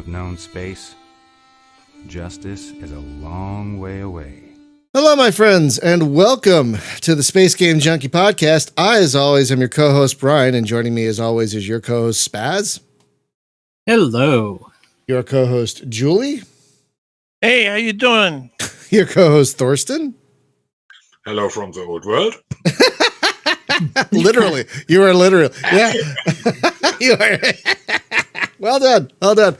have known space, justice is a long way away. Hello, my friends, and welcome to the Space Game Junkie Podcast. I, as always, am your co-host, Brian, and joining me, as always, is your co-host, Spaz. Hello. Your co-host, Julie. Hey, how you doing? Your co-host, Thorsten. Hello from the old world. Literally. You are literally. Yeah. You are. Well done. Well done.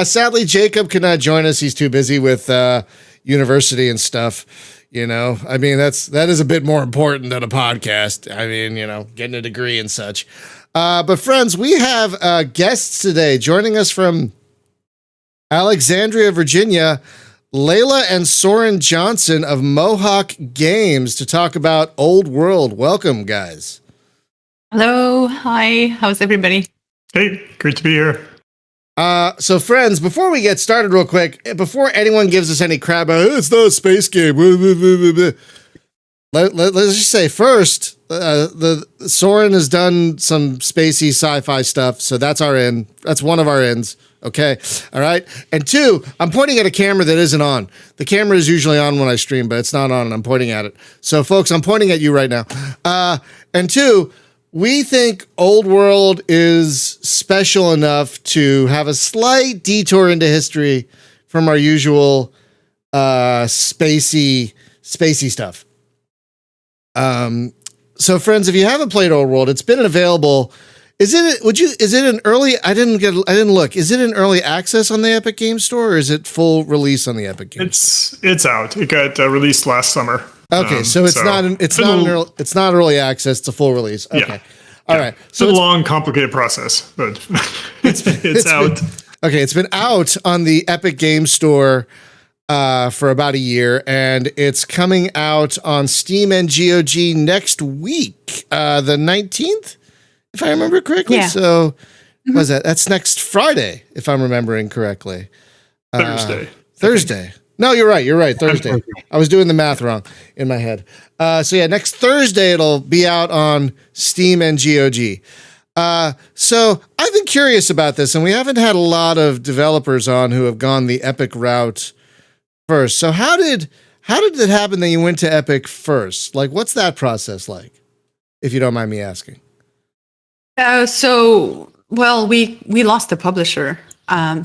Sadly, Jacob could not join us. He's too busy with university and stuff. You know, I mean, that is a bit more important than a podcast. I mean, you know, getting a degree and such. But friends, we have guests today joining us from Alexandria, Virginia, Layla and Soren Johnson of Mohawk Games to talk about Old World. Welcome, guys. Hello. Hi. How's everybody? Hey, great to be here. So friends, before we get started real quick, before anyone gives us any crap about it's not a space game, let's just say first, the Soren has done some spacey sci-fi stuff, so that's our end. That's one of our ends. Okay. All right. And two, I'm pointing at a camera that isn't on. The camera is usually on when I stream, but it's not on, and I'm pointing at it. So folks, I'm pointing at you right now. And two, we think Old World is special enough to have a slight detour into history from our usual spacey stuff. So friends, if you haven't played Old World, it's been available. Is it an early? I didn't look. Is it an early access on the Epic Game Store, or is it full release on the Epic Game? It's out. It got released last summer. Okay, so it's not early access. It's a full release. Okay, yeah. All right. So it's a long, complicated process, but it's out. It's been out on the Epic Game Store for about a year, and it's coming out on Steam and GOG next week, the 19th. If I remember correctly. Yeah. So, what is that? That's next Friday, if I'm remembering correctly. Thursday. No, you're right. Thursday. I was doing the math wrong in my head. So yeah, next Thursday it'll be out on Steam and GOG. So I've been curious about this, and we haven't had a lot of developers on who have gone the Epic route first. So how did it happen that you went to Epic first? Like, what's that process like, if you don't mind me asking? We lost the publisher.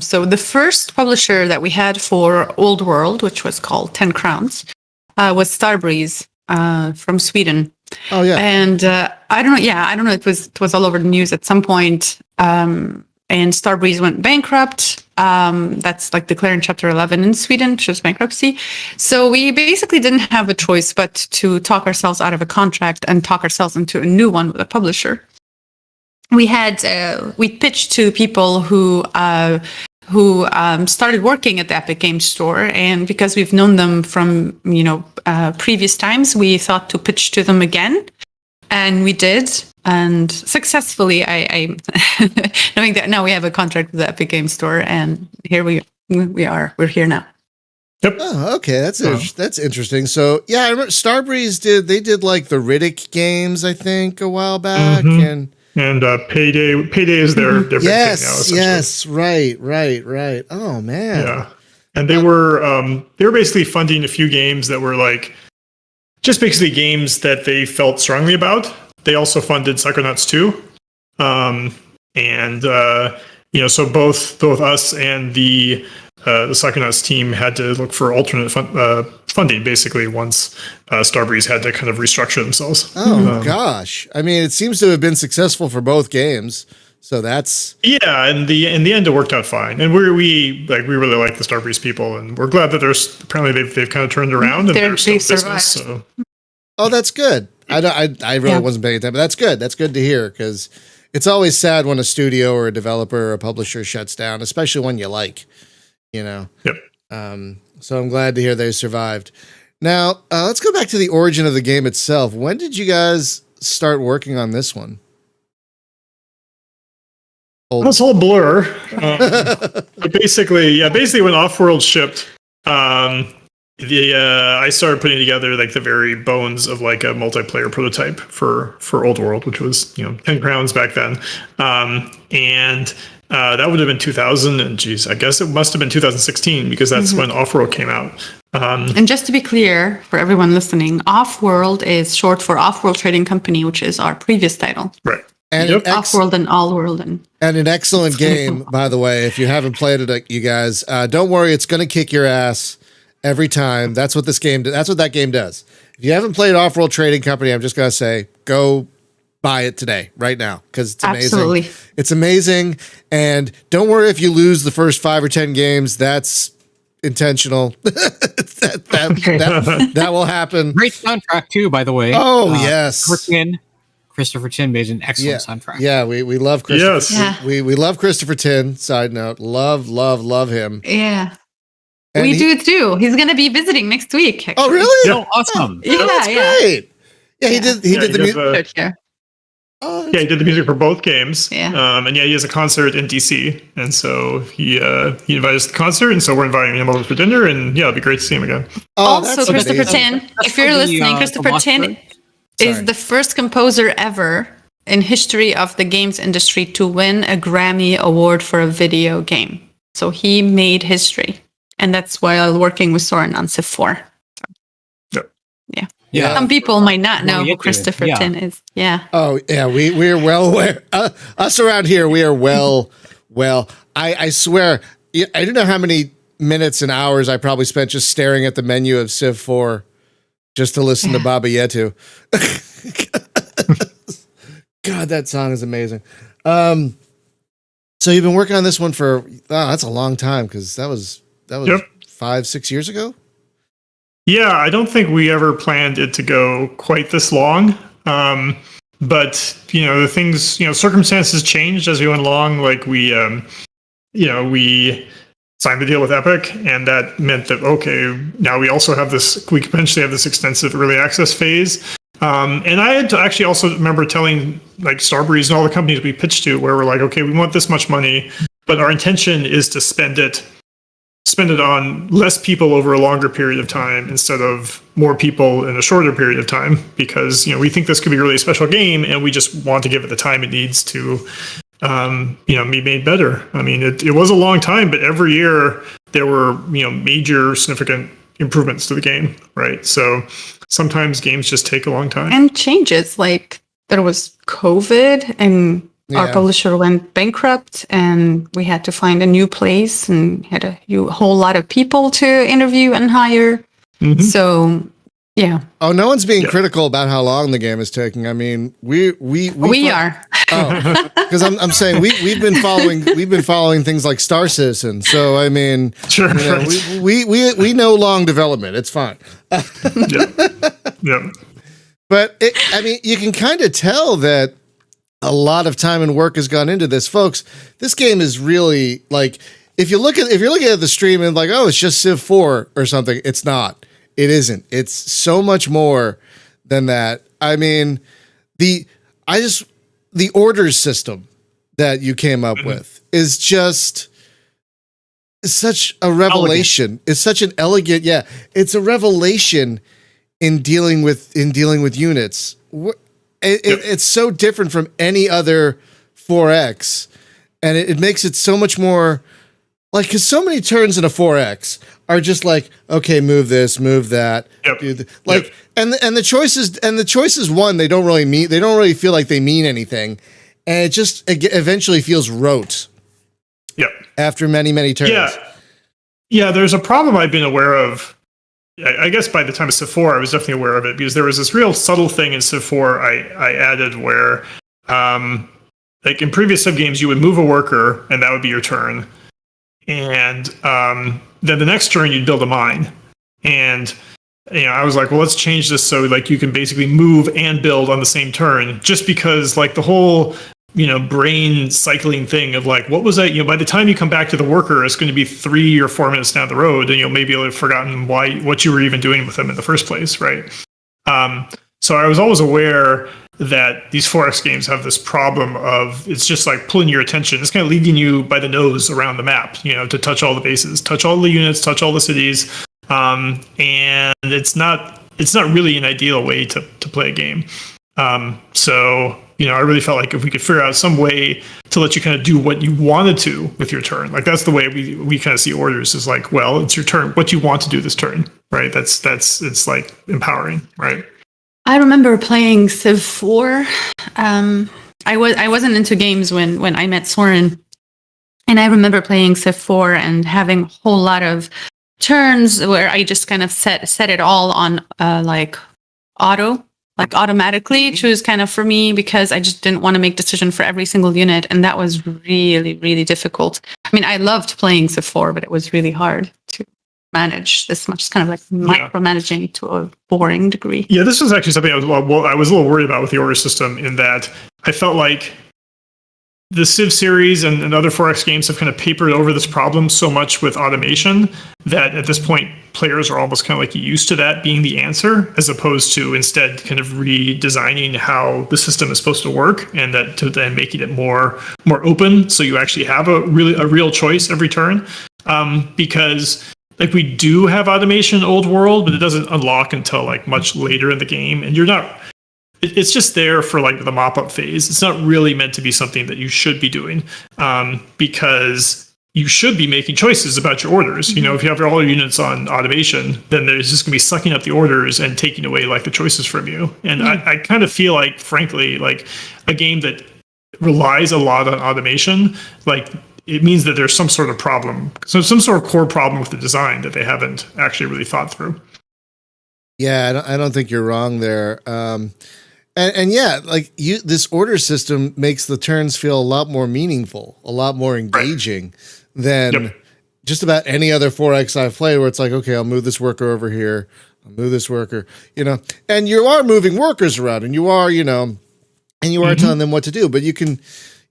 So the first publisher that we had for Old World, which was called 10 Crowns, was Starbreeze from Sweden. Oh yeah. And I don't know. It was all over the news at some point. And Starbreeze went bankrupt. That's like declaring Chapter 11 in Sweden, which was bankruptcy. So we basically didn't have a choice but to talk ourselves out of a contract and talk ourselves into a new one with a publisher. We pitched to people who started working at the Epic Game Store, and because we've known them from previous times, we thought to pitch to them again, and we did, and successfully. I knowing that now we have a contract with the Epic Game Store, and here we are. We're here now. Yep. Oh, okay. That's interesting. So yeah, I remember Starbreeze did like the Riddick games, I think, a while back, And Payday is their big thing now. Yes, right. Oh man. Yeah, and they were basically funding a few games that were like just basically games that they felt strongly about. They also funded Psychonauts 2, so both us and the Psychonauts team had to look for alternate funding, basically, once Starbreeze had to kind of restructure themselves. Oh, gosh. I mean, it seems to have been successful for both games. So that's... Yeah, in the end, it worked out fine. And we really like the Starbreeze people, and we're glad that apparently they've kind of turned around and they're still in business. So. Oh, that's good. I really wasn't paying attention, but that's good. That's good to hear, because it's always sad when a studio or a developer or a publisher shuts down, especially one you like. Yep. So I'm glad to hear they survived. Now, let's go back to the origin of the game itself. When did you guys start working on this one? It's all blur. Basically when Offworld shipped, I started putting together like the very bones of like a multiplayer prototype for Old World, which was 10 crowns back then, and That would have been 2000, and geez, I guess it must have been 2016 because that's when Offworld came out. And just to be clear for everyone listening, Offworld is short for Offworld Trading Company, which is our previous title. Right. And Offworld and Allworld. And an excellent game, by the way. If you haven't played it, you guys, don't worry. It's going to kick your ass every time. That's what that game does. If you haven't played Offworld Trading Company, I'm just going to say, go buy it today, right now, because it's amazing. Absolutely. It's amazing. And don't worry if you lose the first 5 or 10 games. That's intentional. that will happen. Great soundtrack too, by the way. Oh, yes. Christopher Tin made an excellent soundtrack. Yeah, we love Christopher. Yes. We love Christopher Tin. Side note, love him. Yeah. And we do too. He's going to be visiting next week. Actually. Oh, really? Oh, awesome. Yeah, that's great. Yeah, he did the music. He did the music for both games. Yeah. And he has a concert in DC, and so he invited us to the concert, and so we're inviting him over for dinner, and it'd be great to see him again. Also, Christopher Tin, if you're listening, Christopher Tin is the first composer ever in history of the games industry to win a Grammy Award for a video game. So he made history, and that's while working with Soren on Civ 4. Yeah. Some people might not know who Christopher Tin is. Yeah. Oh, yeah. We're well aware. Us around here, we are well. I swear, I don't know how many minutes and hours I probably spent just staring at the menu of Civ 4 just to listen to Baba Yetu. God, that song is amazing. So you've been working on this one for, that's a long time, because that was 5-6 years ago? Yeah, I don't think we ever planned it to go quite this long. But, the things, circumstances changed as we went along. Like we signed the deal with Epic, and that meant that, okay, now we also have we potentially have this extensive early access phase. And I had to actually also remember telling like Starbreeze and all the companies we pitched to, where we're like, okay, we want this much money, but our intention is to spend it on less people over a longer period of time instead of more people in a shorter period of time, because we think this could be a really special game, and we just want to give it the time it needs to be made better. I mean, it was a long time, but every year there were major significant improvements to the game, right? So sometimes games just take a long time, and changes. Like there was COVID, and our publisher went bankrupt, and we had to find a new place, and had a whole lot of people to interview and hire. Mm-hmm. So, yeah. Oh, no one's being critical about how long the game is taking. I mean, we are. Oh, because I'm saying we've been following things like Star Citizen. So I mean, sure, we know long development. It's fine. Yeah. But you can kind of tell that a lot of time and work has gone into this, folks. This game is really like, if you're looking at the stream and like, oh, it's just Civ 4 or something. It's not. It isn't. It's so much more than that. I mean, the orders system that you came up with is just such a revelation. Elegant. It's such an elegant, it's a revelation in dealing with units. It's so different from any other 4X, and it makes it so much more like, because so many turns in a 4X are just like, okay, move this, move that, and the choices one, they don't really feel like they mean anything, and it just eventually feels rote. Yep. After many turns. Yeah. There's a problem I've been aware of. I guess by the time of Civ 4, I was definitely aware of it, because there was this real subtle thing in Civ 4 I added where, like in previous Civ games, you would move a worker, and that would be your turn. And then the next turn, you'd build a mine. And I was like, well, let's change this so like you can basically move and build on the same turn, just because like the whole brain cycling thing of like, what was that? By the time you come back to the worker, it's going to be 3 or 4 minutes down the road, and maybe you'll have forgotten what you were even doing with them in the first place, right? So I was always aware that these 4X games have this problem of, it's just like pulling your attention. It's kind of leading you by the nose around the map, to touch all the bases, touch all the units, touch all the cities, and it's not really an ideal way to play a game. So I really felt like if we could figure out some way to let you kind of do what you wanted to with your turn, like that's the way we kind of see orders is like, well, it's your turn, what you want to do this turn, right? That's it's like empowering, right? I remember playing Civ 4. I wasn't into games when I met Soren, and I remember playing Civ 4 and having a whole lot of turns where I just kind of set it all on automatically choose kind of for me, because I just didn't want to make decision for every single unit, and that was really, really difficult. I mean, I loved playing Civ 4, but it was really hard to manage this much. It's kind of like micromanaging to a boring degree. Yeah, this was actually something I was a little worried about with the order system, in that I felt like the Civ series and other 4X games have kind of papered over this problem so much with automation that at this point players are almost kind of like used to that being the answer, as opposed to instead kind of redesigning how the system is supposed to work, and that to then making it more open, so you actually have a real choice every turn. Because like we do have automation in Old World, but it doesn't unlock until like much later in the game, and it's just there for like the mop-up phase. It's not really meant to be something that you should be doing, because you should be making choices about your orders. If you have all your units on automation, then there's just going to be sucking up the orders and taking away like the choices from you. And I kind of feel like, frankly, like a game that relies a lot on automation, like it means that there's some sort of problem, so some sort of core problem with the design that they haven't actually really thought through. Yeah, I don't think you're wrong there. And yeah, like this order system makes the turns feel a lot more meaningful, a lot more engaging than just about any other 4X I've played, where it's like, okay, I'll move this worker over here, I'll move this worker, and you are moving workers around, and you are, telling them what to do, but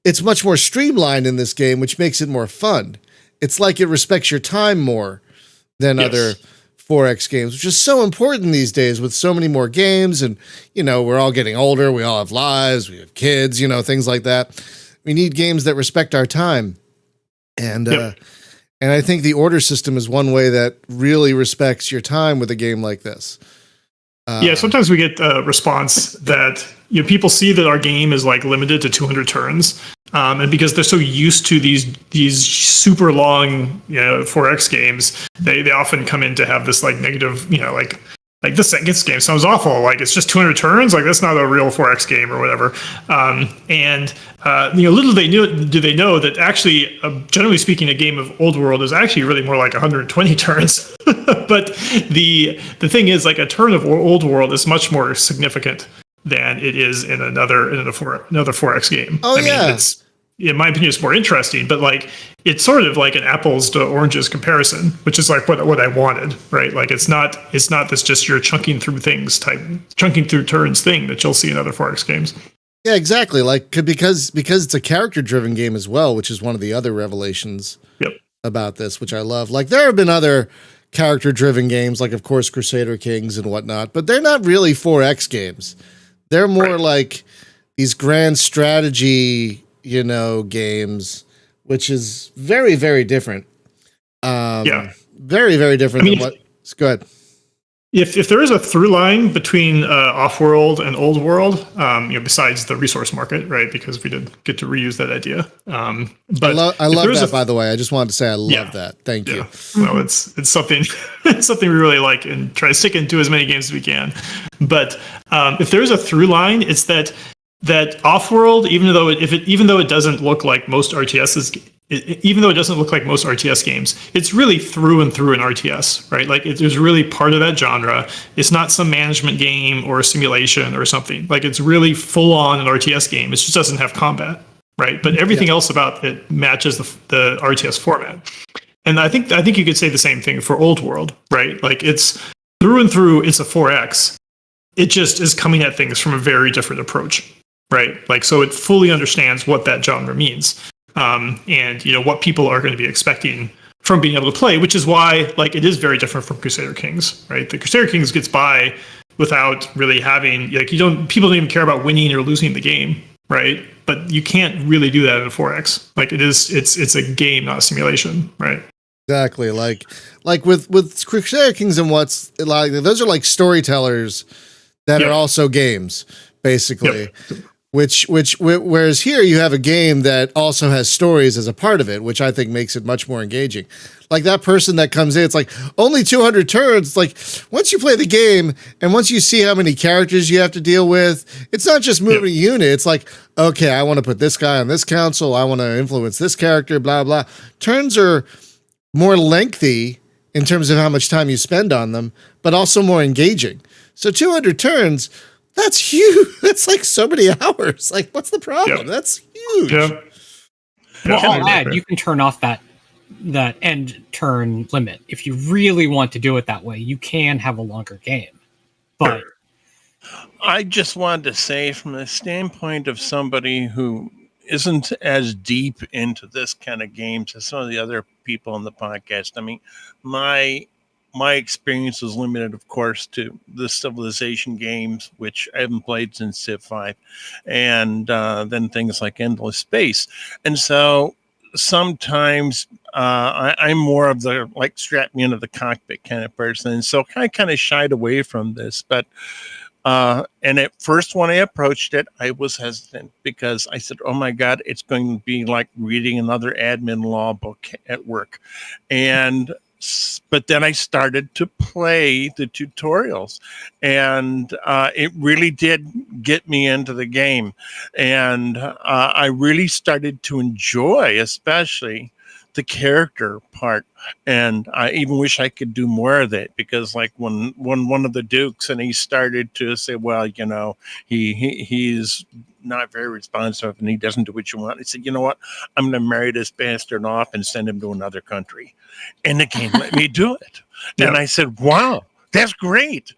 it's much more streamlined in this game, which makes it more fun. It's like it respects your time more than other 4X games, which is so important these days with so many more games. And, we're all getting older. We all have lives. We have kids, things like that. We need games that respect our time. And I think the order system is one way that really respects your time with a game like this. Sometimes we get a response that people see that our game is like limited to 200 turns, and because they're so used to these super long 4X games, they often come in to have this like negative like this game sounds awful, like it's just 200 turns, like that's not a real 4X game or whatever. Little do they know that actually, generally speaking, a game of Old World is actually really more like 120 turns. But the thing is, like a turn of Old World is much more significant than it is in another 4X game. Oh, mean, it's, in my opinion, it's more interesting, but like it's sort of like an apples to oranges comparison, which is like what I wanted, right? Like it's not this just you're chunking through turns thing that you'll see in other 4X games. Yeah, exactly. Like because it's a character-driven game as well, which is one of the other revelations about this, which I love. Like there have been other character-driven games, like of course Crusader Kings and whatnot, but they're not really 4X games. They're more like these grand strategy, games, which is very, very different. Very, very different than what. Go ahead. If there is a through line between off-world and old world, besides the resource market, right? Because we did get to reuse that idea. But I love that, by the way. I just wanted to say I love that. Thank you. Well, it's something something we really like and try to stick into as many games as we can. But if there is a through line, it's that off-world, even though it doesn't look like most RTSs. Even though it doesn't look like most RTS games, it's really through and through an RTS, right? Like there's really part of that genre. It's not some management game or a simulation or something. Like it's really full on an RTS game. It just doesn't have combat, right? But everything else about it matches the RTS format. And I think you could say the same thing for Old World, right? Like it's through and through, it's a 4X. It just is coming at things from a very different approach, right? Like so it fully understands what that genre means. And what people are going to be expecting from being able to play, which is why like it is very different from Crusader Kings, right? The Crusader Kings gets by without really having people don't even care about winning or losing the game, right? But you can't really do that in a 4X. Like it's a game, not a simulation, right? Exactly. Like with Crusader Kings and what's like, those are like storytellers that are also games, basically. Yep. Whereas here you have a game that also has stories as a part of it, which I think makes it much more engaging. Like that person that comes in, it's like only 200 turns. Like once you play the game and once you see how many characters you have to deal with, it's not just moving a unit. It's like, okay, I want to put this guy on this council. I want to influence this character, blah, blah. Turns are more lengthy in terms of how much time you spend on them, but also more engaging. So 200 turns, that's huge. That's like so many hours. Like, what's the problem? Yep. That's huge. Yep. Well, I'll add, you can turn off that end turn limit. If you really want to do it that way, you can have a longer game. But I just wanted to say, from the standpoint of somebody who isn't as deep into this kind of games as some of the other people on the podcast, I mean, my experience was limited, of course, to the Civilization games, which I haven't played since Civ 5, and then things like Endless Space. And so sometimes I'm more of the, like, strap me into the cockpit kind of person. And so I kind of shied away from this. But and at first, when I approached it, I was hesitant because I said, oh, my God, it's going to be like reading another admin law book at work. But then I started to play the tutorials, and it really did get me into the game. And I really started to enjoy, especially the character part. And I even wish I could do more of it, because like when one of the dukes, and he started to say, well, you know, he's not very responsive and he doesn't do what you want. I said, you know what? I'm going to marry this bastard off and send him to another country. And the game let me do it. And I said, wow, that's great.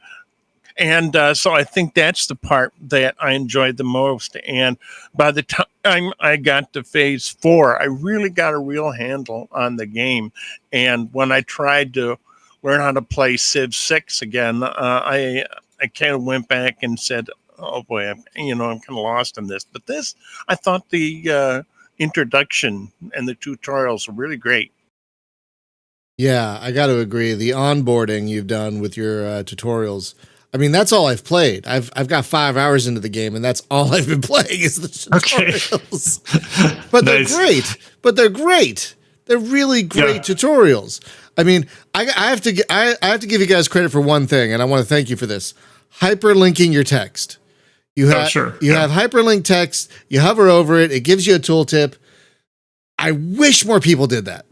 And so I think that's the part that I enjoyed the most. And by the time I got to phase 4, I really got a real handle on the game. And when I tried to learn how to play Civ 6 again, I kind of went back and said, oh boy, I'm kind of lost in this. But this, I thought the introduction and the tutorials were really great. Yeah, I got to agree. The onboarding you've done with your tutorials, I mean, that's all I've played. I've got 5 hours into the game, and that's all I've been playing is the tutorials. Okay. But they're great. But they're great. They're really great tutorials. I mean, I have to give you guys credit for one thing, and I want to thank you for this. Hyperlinking your text. You have have hyperlink text. You hover over it. It gives you a tooltip. I wish more people did that.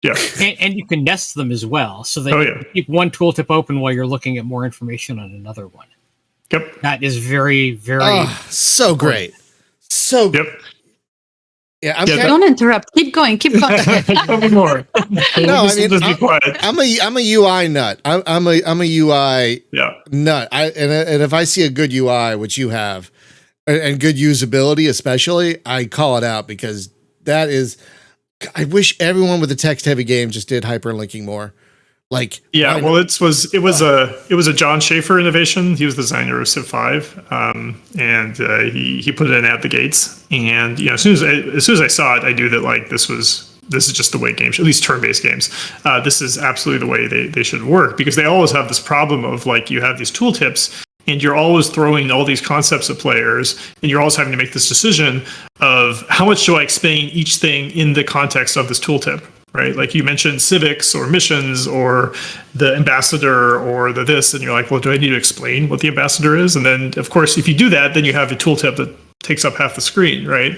Yeah, and you can nest them as well, so that you keep one tooltip open while you're looking at more information on another one. Yep, that is very, very so great. So yeah, don't interrupt. Keep going. Tell me more. No, I mean, I'm a UI nut. I'm a UI nut. And if I see a good UI, which you have, and good usability, especially, I call it out, because that is. I wish everyone with a text-heavy game just did hyperlinking more. Like, well, it was a John Schaefer innovation. He was the designer of Civ 5, and he put it in at the gates. And as soon as I saw it, I knew that like this is just the way games, at least turn-based games, this is absolutely the way they should work, because they always have this problem of like you have these tooltips. And you're always throwing all these concepts at players, and you're always having to make this decision of how much do I explain each thing in the context of this tooltip, right? Like you mentioned civics or missions or the ambassador or the this, and you're like, well, do I need to explain what the ambassador is? And then, of course, if you do that, then you have a tooltip that takes up half the screen, right?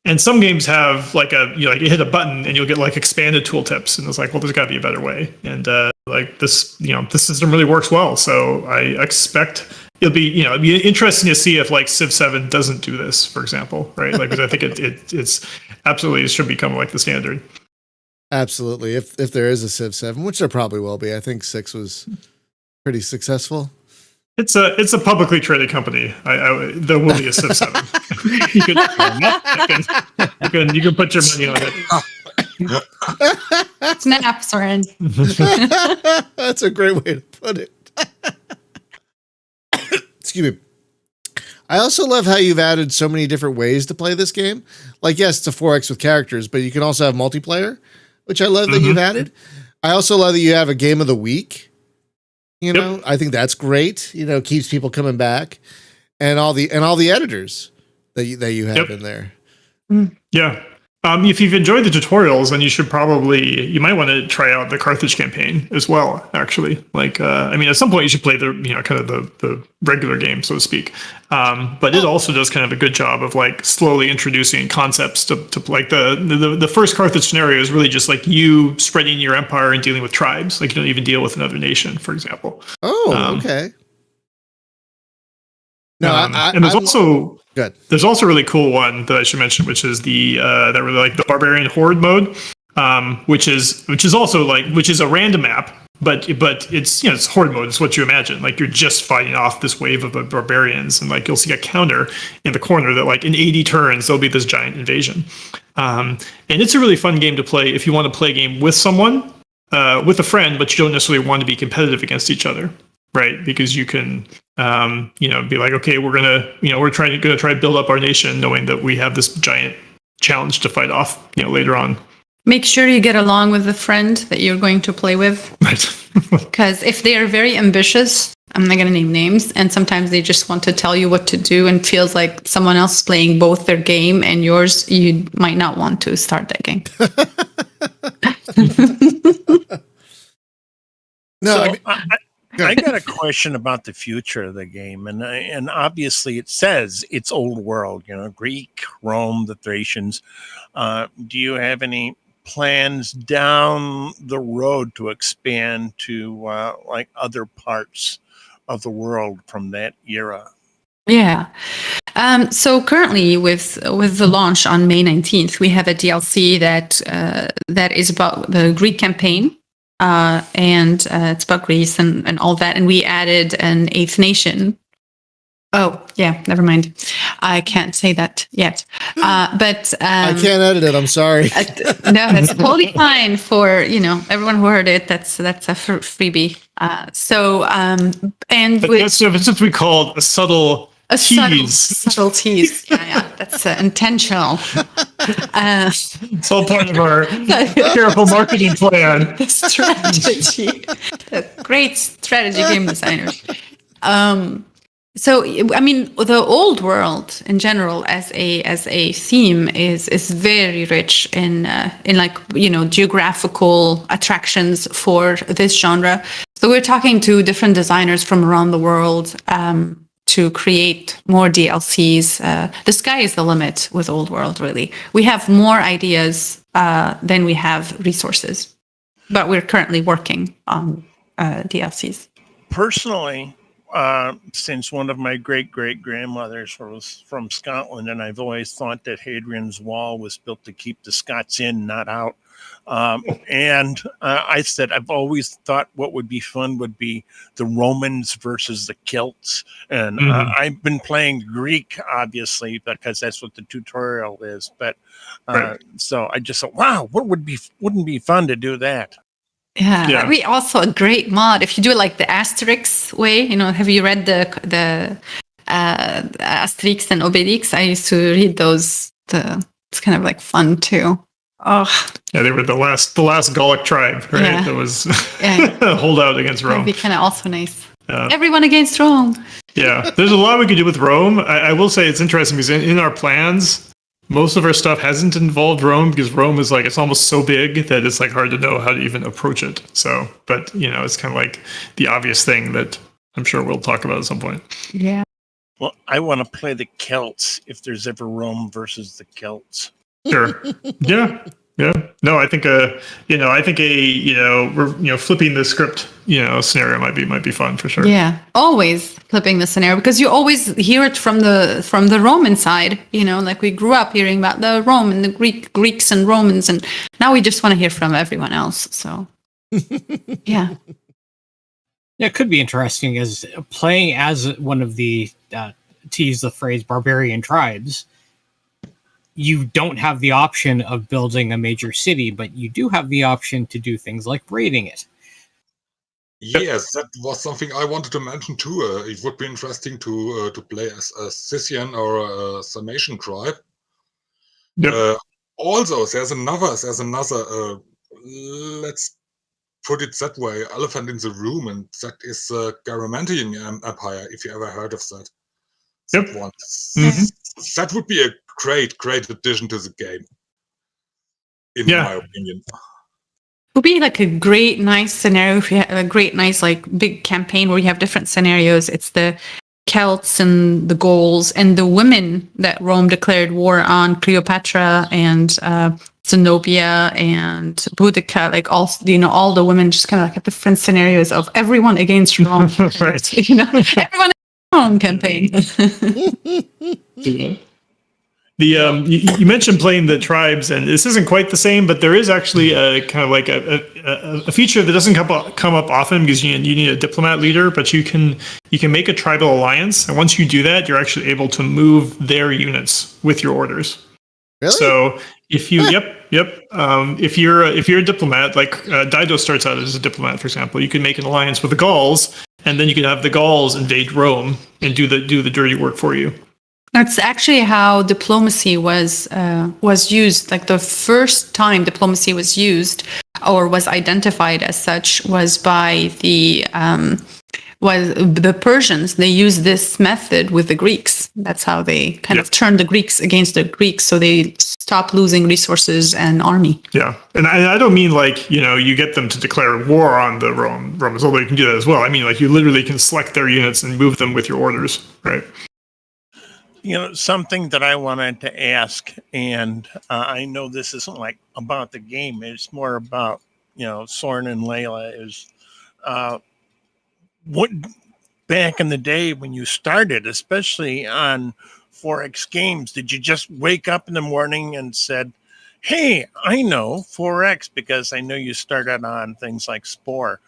And some games have like you hit a button and you'll get like expanded tooltips, and it's like, well, there's got to be a better way. And like this, this system really works well. So I expect it'd be interesting to see if like Civ 7 doesn't do this, for example, right? Like, because I think it's absolutely, it should become like the standard. Absolutely. If there is a Civ 7, which there probably will be, I think 6 was pretty successful. It's a publicly traded company. There will be a Civ 7. You can put your money on it. Snap, Soren. That's a great way to put it. Excuse me. I also love how you've added so many different ways to play this game. Like, yes, it's a 4X with characters, but you can also have multiplayer, which I love that you've added. I also love that you have a game of the week. I think that's great. Keeps people coming back. and all the editors that you have in there. Yeah. If you've enjoyed the tutorials, then you might want to try out the Carthage campaign as well, actually. Like, at some point you should play the regular game, so to speak. But it also does kind of a good job of like slowly introducing concepts to like the first Carthage scenario is really just like you spreading your empire and dealing with tribes. Like you don't even deal with another nation, for example. Oh, okay. No, and there's also good. There's also a really cool one that I should mention, which is the Barbarian Horde mode, which is also a random map, but it's Horde mode. It's what you imagine. Like you're just fighting off this wave of barbarians, and like you'll see a counter in the corner that like in 80 turns there'll be this giant invasion. And it's a really fun game to play if you want to play a game with someone, with a friend, but you don't necessarily want to be competitive against each other. Right, because you can, be like, okay, we're gonna try to build up our nation, knowing that we have this giant challenge to fight off, later on. Make sure you get along with the friend that you're going to play with, because if they are very ambitious, I'm not gonna name names, and sometimes they just want to tell you what to do, and feels like someone else is playing both their game and yours. You might not want to start that game. No. I got a question about the future of the game, and obviously it says it's old world, Greek, Rome, the Thracians. Do you have any plans down the road to expand to like other parts of the world from that era? Yeah. So currently, with the launch on May 19th, we have a DLC that is about the Greek campaign. And it's about Greece and all that. And we added an eighth nation. Oh, yeah, never mind. I can't say that yet. But I can't edit it. I'm sorry. No, that's totally fine for, everyone who heard it. That's a freebie. That's what we call a subtle tease. Subtle tease. Yeah, that's intentional. It's all part of our careful marketing plan. Strategy. Great strategy game designers. The old world in general as a theme is very rich in geographical attractions for this genre. So we're talking to different designers from around the world to create more DLCs. The sky is the limit with old world, really. We have more ideas than we have resources, but we're currently working on DLCs. Personally, since one of my great-great-grandmothers was from Scotland, and I've always thought that Hadrian's Wall was built to keep the Scots in, not out. I said, I've always thought what would be fun would be the Romans versus the Celts. And I've been playing Greek, obviously, because that's what the tutorial is. But so I just thought, wow, wouldn't be fun to do that? Yeah, that'd be also a great mod if you do it like the Asterix way. Have you read the Asterix and Obelix? I used to read those. It's kind of like fun too. Oh, yeah, they were the last Gallic tribe, right? Yeah. That was a holdout against Rome. That'd be kind of also nice. Everyone against Rome. Yeah, there's a lot we could do with Rome. I will say it's interesting because in our plans, most of our stuff hasn't involved Rome because Rome is like, it's almost so big that it's like hard to know how to even approach it. So, but it's kind of like the obvious thing that I'm sure we'll talk about at some point. Yeah. Well, I want to play the Celts if there's ever Rome versus the Celts. Sure. Yeah. No, I think flipping the script, scenario might be fun for sure. Yeah, always flipping the scenario because you always hear it from the Roman side. Like we grew up hearing about the Rome and the Greeks and Romans, and now we just want to hear from everyone else. So, yeah. Yeah, it could be interesting as playing as one of the to use the phrase barbarian tribes. You don't have the option of building a major city, but you do have the option to do things like raiding it. Yes, that was something I wanted to mention too. It would be interesting to play as a Scythian or a Sarmatian tribe. Yep. Also, there's another. Let's put it that way: elephant in the room, and that is the Garamantian Empire. If you ever heard of that. Yep. That one. Mhm. That would be a great addition to the game, in Yeah. my opinion. It would be like a great, nice scenario if you have a great, nice, like big campaign where you have different scenarios. It's the Celts and the Gauls and the women that Rome declared war on Cleopatra and Zenobia and Boudica, like all all the women just kind of like have different scenarios of everyone against Rome. Right. Everyone in Rome campaign. You mentioned playing the tribes, and this isn't quite the same, but there is actually a kind of like a feature that doesn't come up often because you need a diplomat leader, but you can make a tribal alliance, and once you do that, you're actually able to move their units with your orders. Really? So if you if you're a diplomat, like Dido starts out as a diplomat, for example, you can make an alliance with the Gauls, and then you can have the Gauls invade Rome and do the dirty work for you. That's actually how diplomacy was used. Like the first time diplomacy was used or was identified as such was by the Persians. They used this method with the Greeks. That's how they kind of turned the Greeks against the Greeks, so they stopped losing resources and army. Yeah, and I don't mean like you get them to declare war on the Romans, although you can do that as well. I mean like you literally can select their units and move them with your orders, right? Something that I wanted to ask, and I know this isn't like about the game, it's more about, Soren and Layla, is what back in the day when you started, especially on 4X games, did you just wake up in the morning and said, hey, I know 4X because I know you started on things like Spore.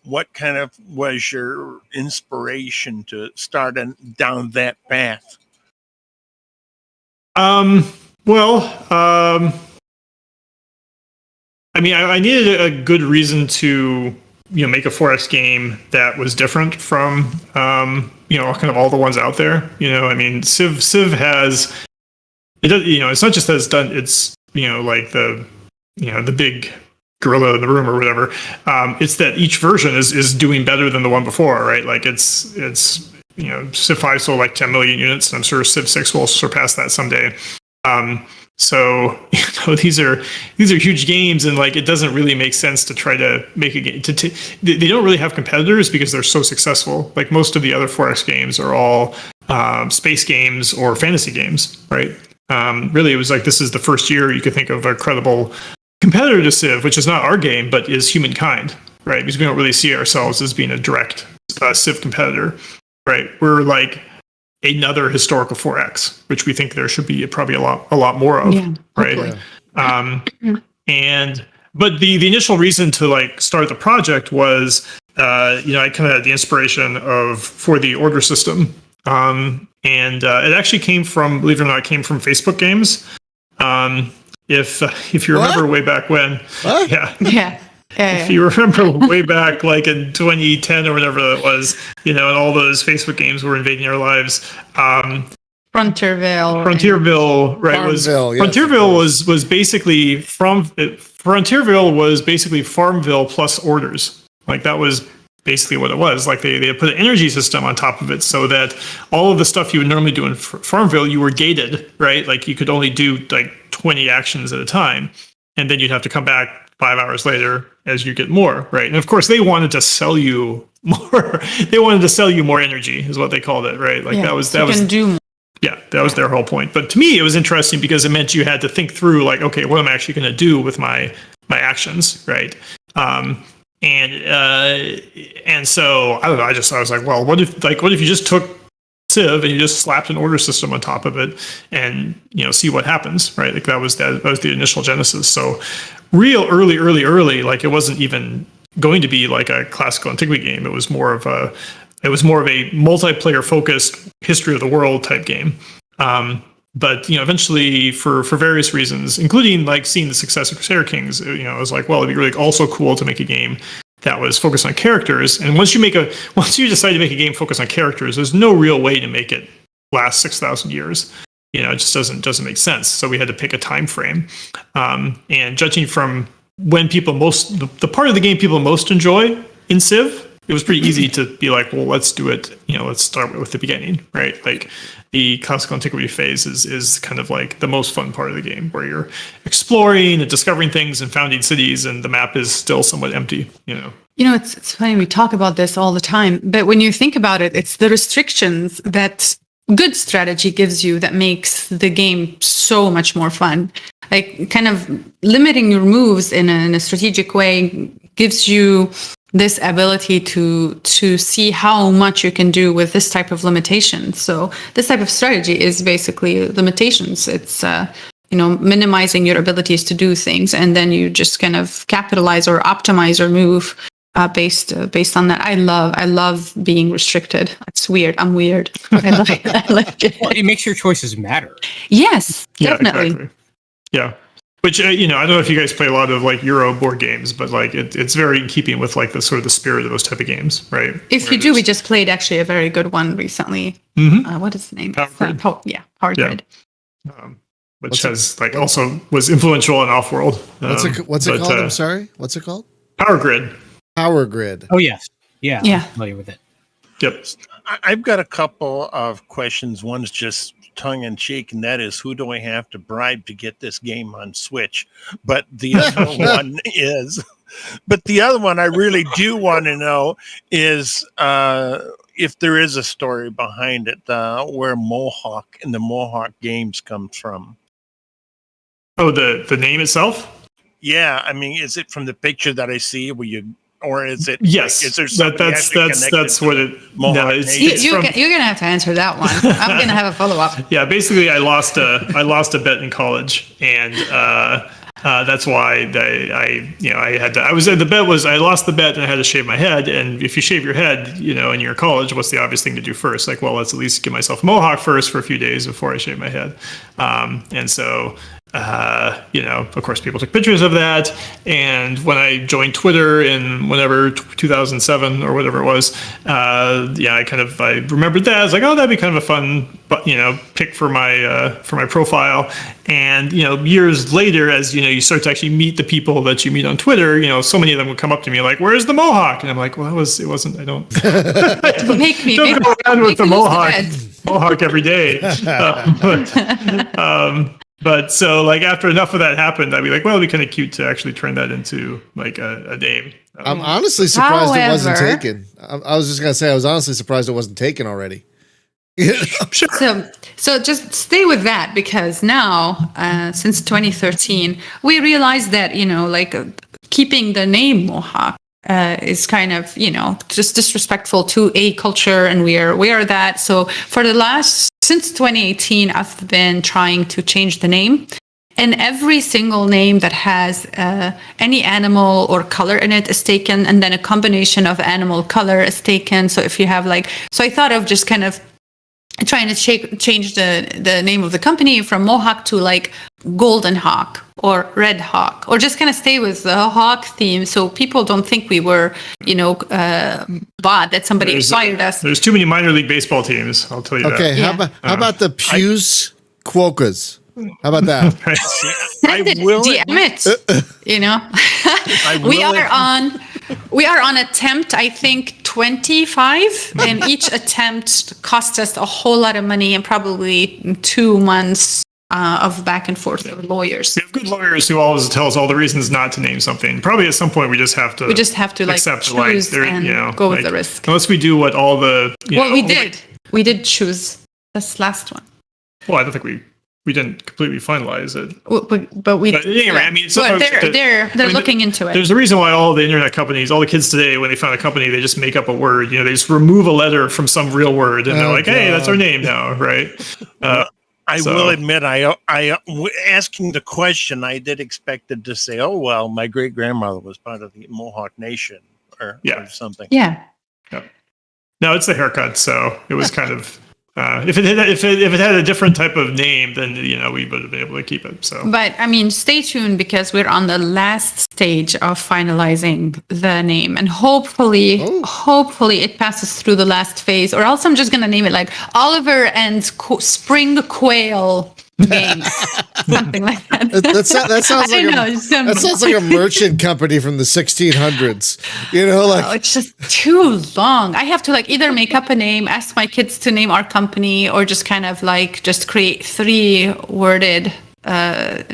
What kind of was your inspiration to start down that path? I mean, I needed a good reason to, make a 4X game that was different from, kind of all the ones out there. I mean, Civ has, it does, it's not just that it's done, it's, like the big gorilla in the room or whatever. It's that each version is doing better than the one before, right? Like it's Civ 5 sold like 10 million units, and I'm sure Civ 6 will surpass that someday. So these are huge games, and like it doesn't really make sense to try to make a game. They don't really have competitors because they're so successful. Like most of the other 4X games are all space games or fantasy games, right? Really, it was like this is the first year you could think of a credible competitor to Civ, which is not our game, but is Humankind, right? Because we don't really see ourselves as being a direct Civ competitor. Right, we're like another historical 4X, which we think there should be probably a lot more of, right? But the initial reason to like start the project was, I kind of had the inspiration for the order system, and it actually came from, believe it or not, it came from Facebook games. If you remember way back when, Yeah. If you remember way back, like in 2010 or whatever it was, and all those Facebook games were invading our lives. Frontierville, right? Frontierville was basically Farmville plus orders. Like that was basically what it was. Like they put an energy system on top of it so that all of the stuff you would normally do in Farmville, you were gated, right? Like you could only do like 20 actions at a time, and then you'd have to come back 5 hours later as you get more, right? And of course, they wanted to sell you more. They wanted to sell you more energy, is what they called it, right? Like that was do more. Yeah, that was their whole point. But to me, it was interesting because it meant you had to think through, like, okay, what am I actually going to do with my actions, right? And so I don't know. I was like, well, what if you just took Civ and you just slapped an order system on top of it and see what happens, right? Like that was the initial genesis. So real early, like it wasn't even going to be like a classical antiquity game. It was more of a multiplayer focused history of the world type game. But eventually for various reasons, including like seeing the success of Crusader Kings, I was like, well, it'd be really also cool to make a game that was focused on characters. And once you decide to make a game focused on characters, there's no real way to make it last 6,000 years. It just doesn't make sense. So we had to pick a time frame. And judging from when people the part of the game people most enjoy in Civ it was pretty easy to be like, well, let's do it. Let's start with the beginning, right? Like the classical antiquity phase is kind of like the most fun part of the game, where you're exploring and discovering things and founding cities, and the map is still somewhat empty. It's funny, we talk about this all the time, but when you think about it, it's the restrictions that good strategy gives you that makes the game so much more fun. Like kind of limiting your moves in a strategic way gives you this ability to see how much you can do with this type of limitation. So this type of strategy is basically limitations. It's minimizing your abilities to do things, and then you just kind of capitalize or optimize your move based on that. I love being restricted. It's weird. I'm weird. I like it. Well, it makes your choices matter. Yes, definitely. Exactly. Yeah. Which, I don't know if you guys play a lot of like Euro board games, but like it's very in keeping with like the sort of the spirit of those type of games, right? If you do, we just played actually a very good one recently. What is the name? Power Grid. Power Grid. Which also was influential in Offworld. What's it called? I'm sorry. What's it called? Power Grid. Power Grid. Oh yes, yeah. Yeah. I'm familiar with it. Yep. I've got a couple of questions. One's just tongue in cheek, and that is, who do I have to bribe to get this game on Switch? But the other one I really do want to know is if there is a story behind it, where Mohawk and the Mohawk games comes from. Oh, the name itself? Yeah, I mean, is it from the picture that I see or is it? Yes, like, is there that's what it. Mohawk you're gonna have to answer that one. I'm gonna have a follow up. Yeah, basically, I lost a bet in college, and that's why I had to. The bet was I lost the bet and I had to shave my head. And if you shave your head, in your college, what's the obvious thing to do first? Like, well, let's at least give myself a mohawk first for a few days before I shave my head. And so. Of course, people took pictures of that. And when I joined Twitter in whatever 2007 or whatever it was, I remembered that. I was like, oh, that'd be kind of a fun, pick for my profile. And years later, as you start to actually meet the people that you meet on Twitter, so many of them would come up to me like, "Where's the mohawk?" And I'm like, "Well, it wasn't. I don't go around with the mohawk every day." But so like after enough of that happened, I'd be like, well, it'd be kind of cute to actually turn that into like a name. I'm honestly surprised it wasn't taken. I was just going to say, I was honestly surprised it wasn't taken already. Sure. So just stay with that, because now, since 2013, we realized that, keeping the name Mohawk is kind of, just disrespectful to a culture, and we are aware of that. So since 2018, I've been trying to change the name, and every single name that has any animal or color in it is taken, and then a combination of animal color is taken. So if you have so I thought of just kind of trying to change the name of the company from Mohawk to Golden Hawk or Red Hawk, or just kind of stay with the hawk theme, so people don't think we were, bought, that somebody inspired us. There's too many minor league baseball teams, I'll tell you that. Okay, how about the Pews Quokkas? How about that? DM it. We are on attempt, I think 25, and each attempt cost us a whole lot of money and probably 2 months of back and forth with lawyers. We have good lawyers who always tell us all the reasons not to name something. Probably at some point we just have to accept choose and go with the risk. Unless we do what all the we did choose this last one. Well, I don't think we didn't completely finalize it. But anyway, I mean, they're looking into it. There's a reason why all the internet companies, all the kids today, when they find a company, they just make up a word. They just remove a letter from some real word, and they're like, "Hey, that's our name now," right? I will admit, asking the question, I did expect it to say, "Oh well, my great grandmother was part of the Mohawk Nation," or something. Yeah. No, it's the haircut, so it was kind of. If it had a different type of name, then we would have been able to keep it. So, but I mean, stay tuned, because we're on the last stage of finalizing the name, and hopefully it passes through the last phase, or else I'm just gonna name it like Oliver and Spring Quail games, something like that. That sounds I like know, that sounds like a merchant company from the 1600s. You know, like it's just too long. I have to like either make up a name, ask my kids to name our company, or just kind of like just create 3-worded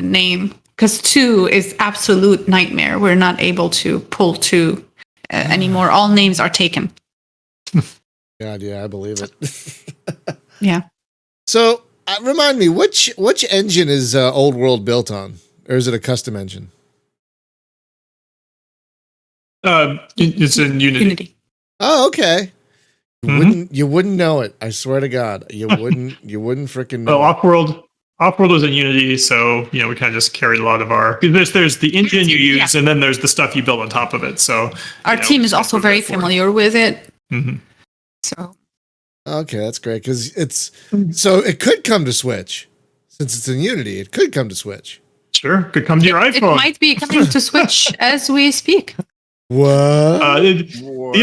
name, because 2 is absolute nightmare. We're not able to pull 2 anymore. All names are taken. God, yeah, I believe it. Yeah. So, remind me, which engine is Old World built on, or is it a custom engine? It's in Unity. Oh, okay. Mhm. You wouldn't know it. I swear to God, you wouldn't freaking know. Well, Offworld was in Unity, so we kind of just carried a lot of our. There's the engine you use, and then there's the stuff you build on top of it. So our team is also very familiar with it. Mm-hmm. So Okay, that's great because so it could come to Switch since it's in Unity. It could come to Switch. Sure, could come to your it iPhone. might be coming to Switch as we speak. What? The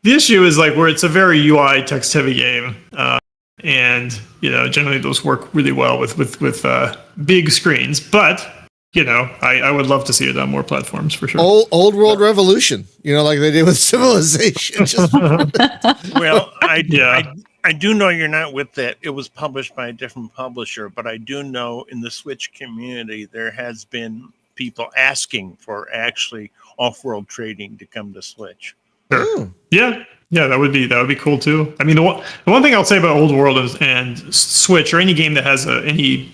issue is like where it's a very UI text heavy game, and generally those work really well with big screens. But I would love to see it on more platforms for sure. Old World Revolution, like they did with Civilization. Well, I do know you're not with that. It was published by a different publisher, but I do know in the Switch community there has been people asking for actually off-world trading to come to Switch. Sure. Yeah, that would be cool too. I mean, the one thing I'll say about Old World and Switch or any game that has any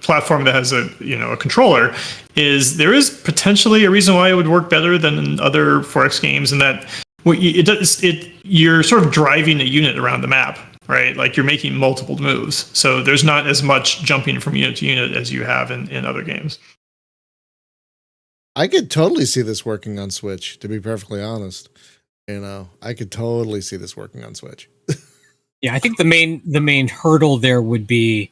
platform that has a controller is there is potentially a reason why it would work better than in other 4X games, in that you're sort of driving a unit around the map, right? Like you're making multiple moves, so there's not as much jumping from unit to unit as you have in other games. I could totally see this working on Switch, to be perfectly honest. I could totally see this working on Switch. Yeah, I think the main hurdle there would be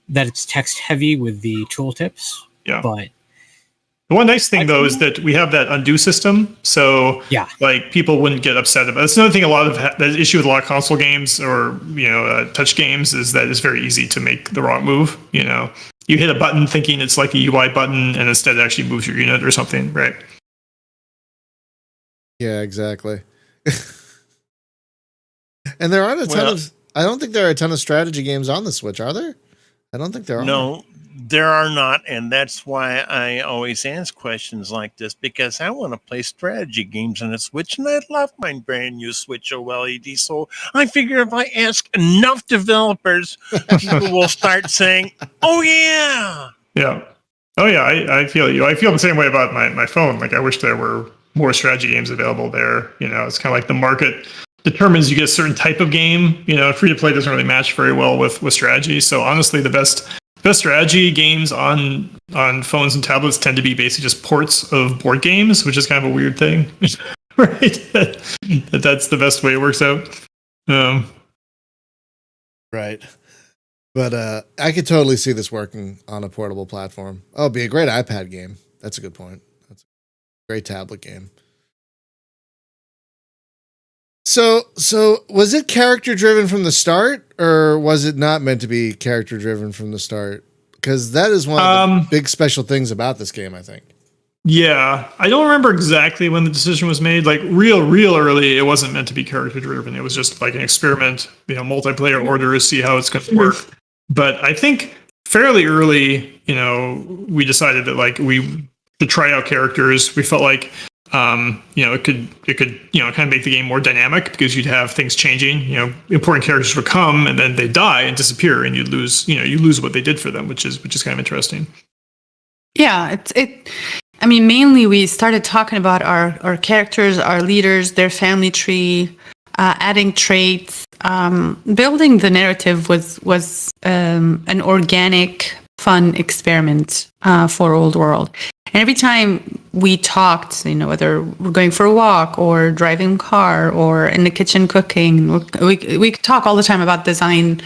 that it's text heavy with the tooltips. Yeah. But the one nice thing though is that we have that undo system, so yeah, like people wouldn't get upset about it. That's another thing. The issue with a lot of console games or touch games is that it's very easy to make the wrong move. You hit a button thinking it's like a UI button, and instead it actually moves your unit or something, right? Yeah, exactly. And there aren't a ton of. I don't think there are a ton of strategy games on the Switch, are there? I don't think there are. No, there are not, and that's why I always ask questions like this, because I want to play strategy games on the Switch, and I love my brand new Switch OLED. So I figure if I ask enough developers, people will start saying, "Oh yeah, yeah, oh yeah." I feel you. I feel the same way about my phone. Like I wish there were more strategy games available there. It's kind of like the market determines you get a certain type of game. Free to play doesn't really match very well with strategy. So honestly, the best strategy games on phones and tablets tend to be basically just ports of board games, which is kind of a weird thing, right? That's the best way it works out. Right. But I could totally see this working on a portable platform. Oh, it'd be a great iPad game. That's a good point. That's a great tablet game. So was it character driven from the start, or was it not meant to be character driven from the start? Because that is one of the big special things about this game, I think. Yeah, I don't remember exactly when the decision was made. Like real early, it wasn't meant to be character driven. It was just like an experiment, multiplayer order to see how it's going to work. But I think fairly early, we decided that like we should try out characters. We felt like it could kind of make the game more dynamic, because you'd have things changing. Important characters would come and then they die and disappear, and you lose what they did for them, which is kind of interesting. Yeah, I mean, mainly we started talking about our characters, our leaders, their family tree, adding traits. Building the narrative was an organic, fun experiment for Old World. And every time we talked, whether we're going for a walk or driving a car or in the kitchen cooking, we could talk all the time about design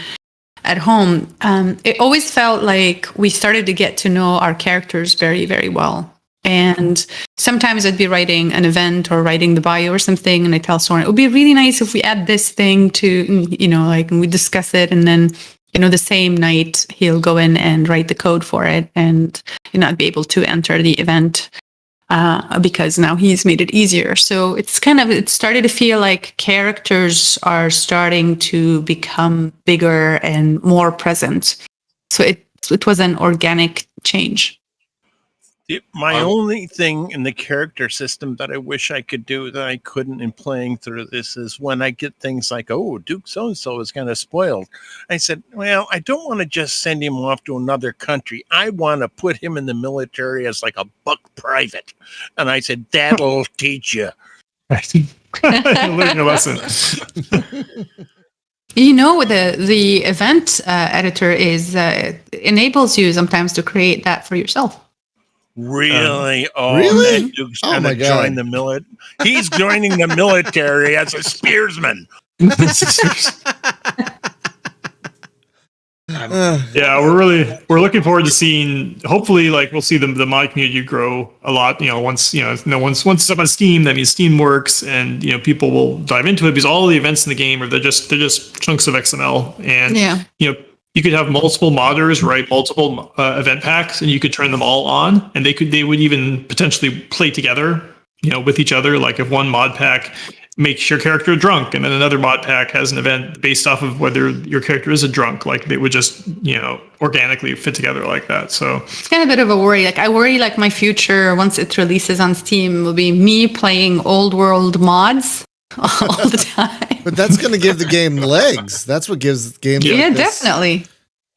at home. It always felt like we started to get to know our characters very, very well. And sometimes I'd be writing an event or writing the bio or something, and I tell Soren, it would be really nice if we add this thing to, and we discuss it, and then the same night he'll go in and write the code for it, and not be able to enter the event because now he's made it easier. So it started to feel like characters are starting to become bigger and more present. So it was an organic change. My only thing in the character system that I wish I could do that I couldn't in playing through this is when I get things like, oh, Duke so-and-so is kind of spoiled. I said, well, I don't want to just send him off to another country. I want to put him in the military as like a buck private. And I said, that'll teach you. Learning a lesson. The event editor enables you sometimes to create that for yourself. Really? Really? Man, Duke's Oh my gonna God. join the military. He's joining the military as a spearsman. Yeah, we're looking forward to seeing. Hopefully, we'll see the mod community grow a lot. Once it's up on Steam, that means Steam works, and people will dive into it because all the events in the game they're just chunks of XML, and you could have multiple modders write multiple event packs, and you could turn them all on, and they would even potentially play together, with each other. Like if one mod pack makes your character drunk, and then another mod pack has an event based off of whether your character is a drunk, they would just organically fit together like that. So it's kind of a bit of a worry. I worry my future once it releases on Steam will be me playing old world mods all the time. But that's going to give the game legs. That's what gives games. Yeah, like this. definitely.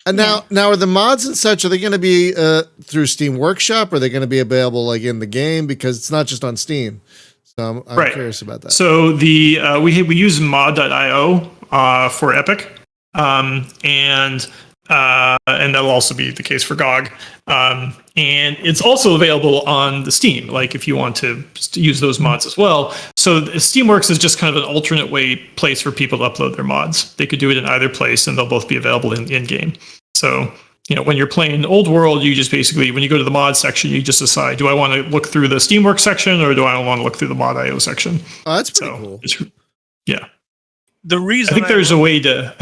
And now are the mods and such? Are they going to be through Steam Workshop? Or are they going to be available in the game? Because it's not just on Steam. So I'm curious about that. So we use mod.io for Epic, and that'll also be the case for GOG. And it's also available on the Steam, if you want to use those mods as well. So Steamworks is just kind of an alternate place for people to upload their mods. They could do it in either place, and they'll both be available in game. So when you're playing Old World, you just basically, when you go to the mod section, you just decide, do I want to look through the Steamworks section, or do I want to look through the mod.io section? Oh, that's pretty cool. Yeah. The reason I think there's a way to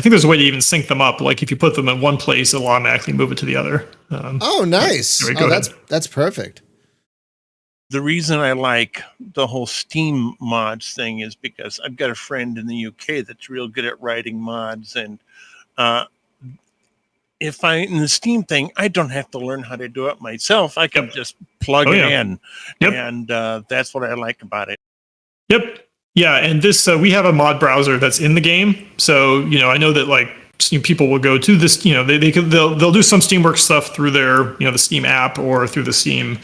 even sync them up. If you put them in one place, it'll automatically move it to the other. Oh, nice. That's perfect. The reason I like the whole Steam mods thing is because I've got a friend in the UK that's real good at writing mods, and if in the Steam thing, I don't have to learn how to do it myself. I can just plug it in, and that's what I like about it. Yep. Yeah, and this we have a mod browser that's in the game, so I know that people will go to this. They'll do some Steamworks stuff through their the Steam app, or through the Steam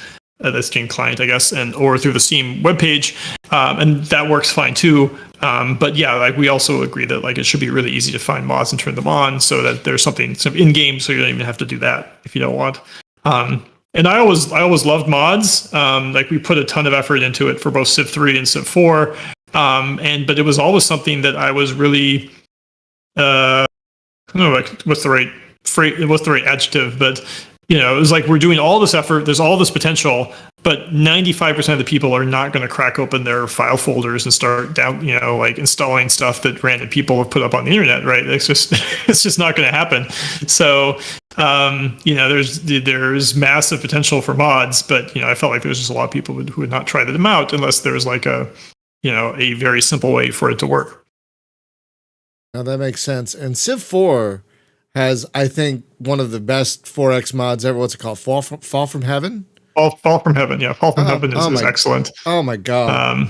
client, I guess, or through the Steam webpage, and that works fine too. But yeah, we also agree that it should be really easy to find mods and turn them on, so that there's something in game, so you don't even have to do that if you don't want. And I always loved mods. We put a ton of effort into it for both Civ 3 and Civ 4. But it was always something that I was really, I don't know, what's the right adjective, but it was we're doing all this effort, there's all this potential, but 95% of the people are not going to crack open their file folders and start installing stuff that random people have put up on the internet, right? It's just not going to happen. So, there's massive potential for mods, but I felt like there's just a lot of people who would not try them out unless there's a very simple way for it to work. Now that makes sense. And Civ 4 has, I think, one of the best 4X mods ever. What's it called? Fall from Heaven? Fall from Heaven. Yeah, Fall from Heaven is excellent. Oh my God.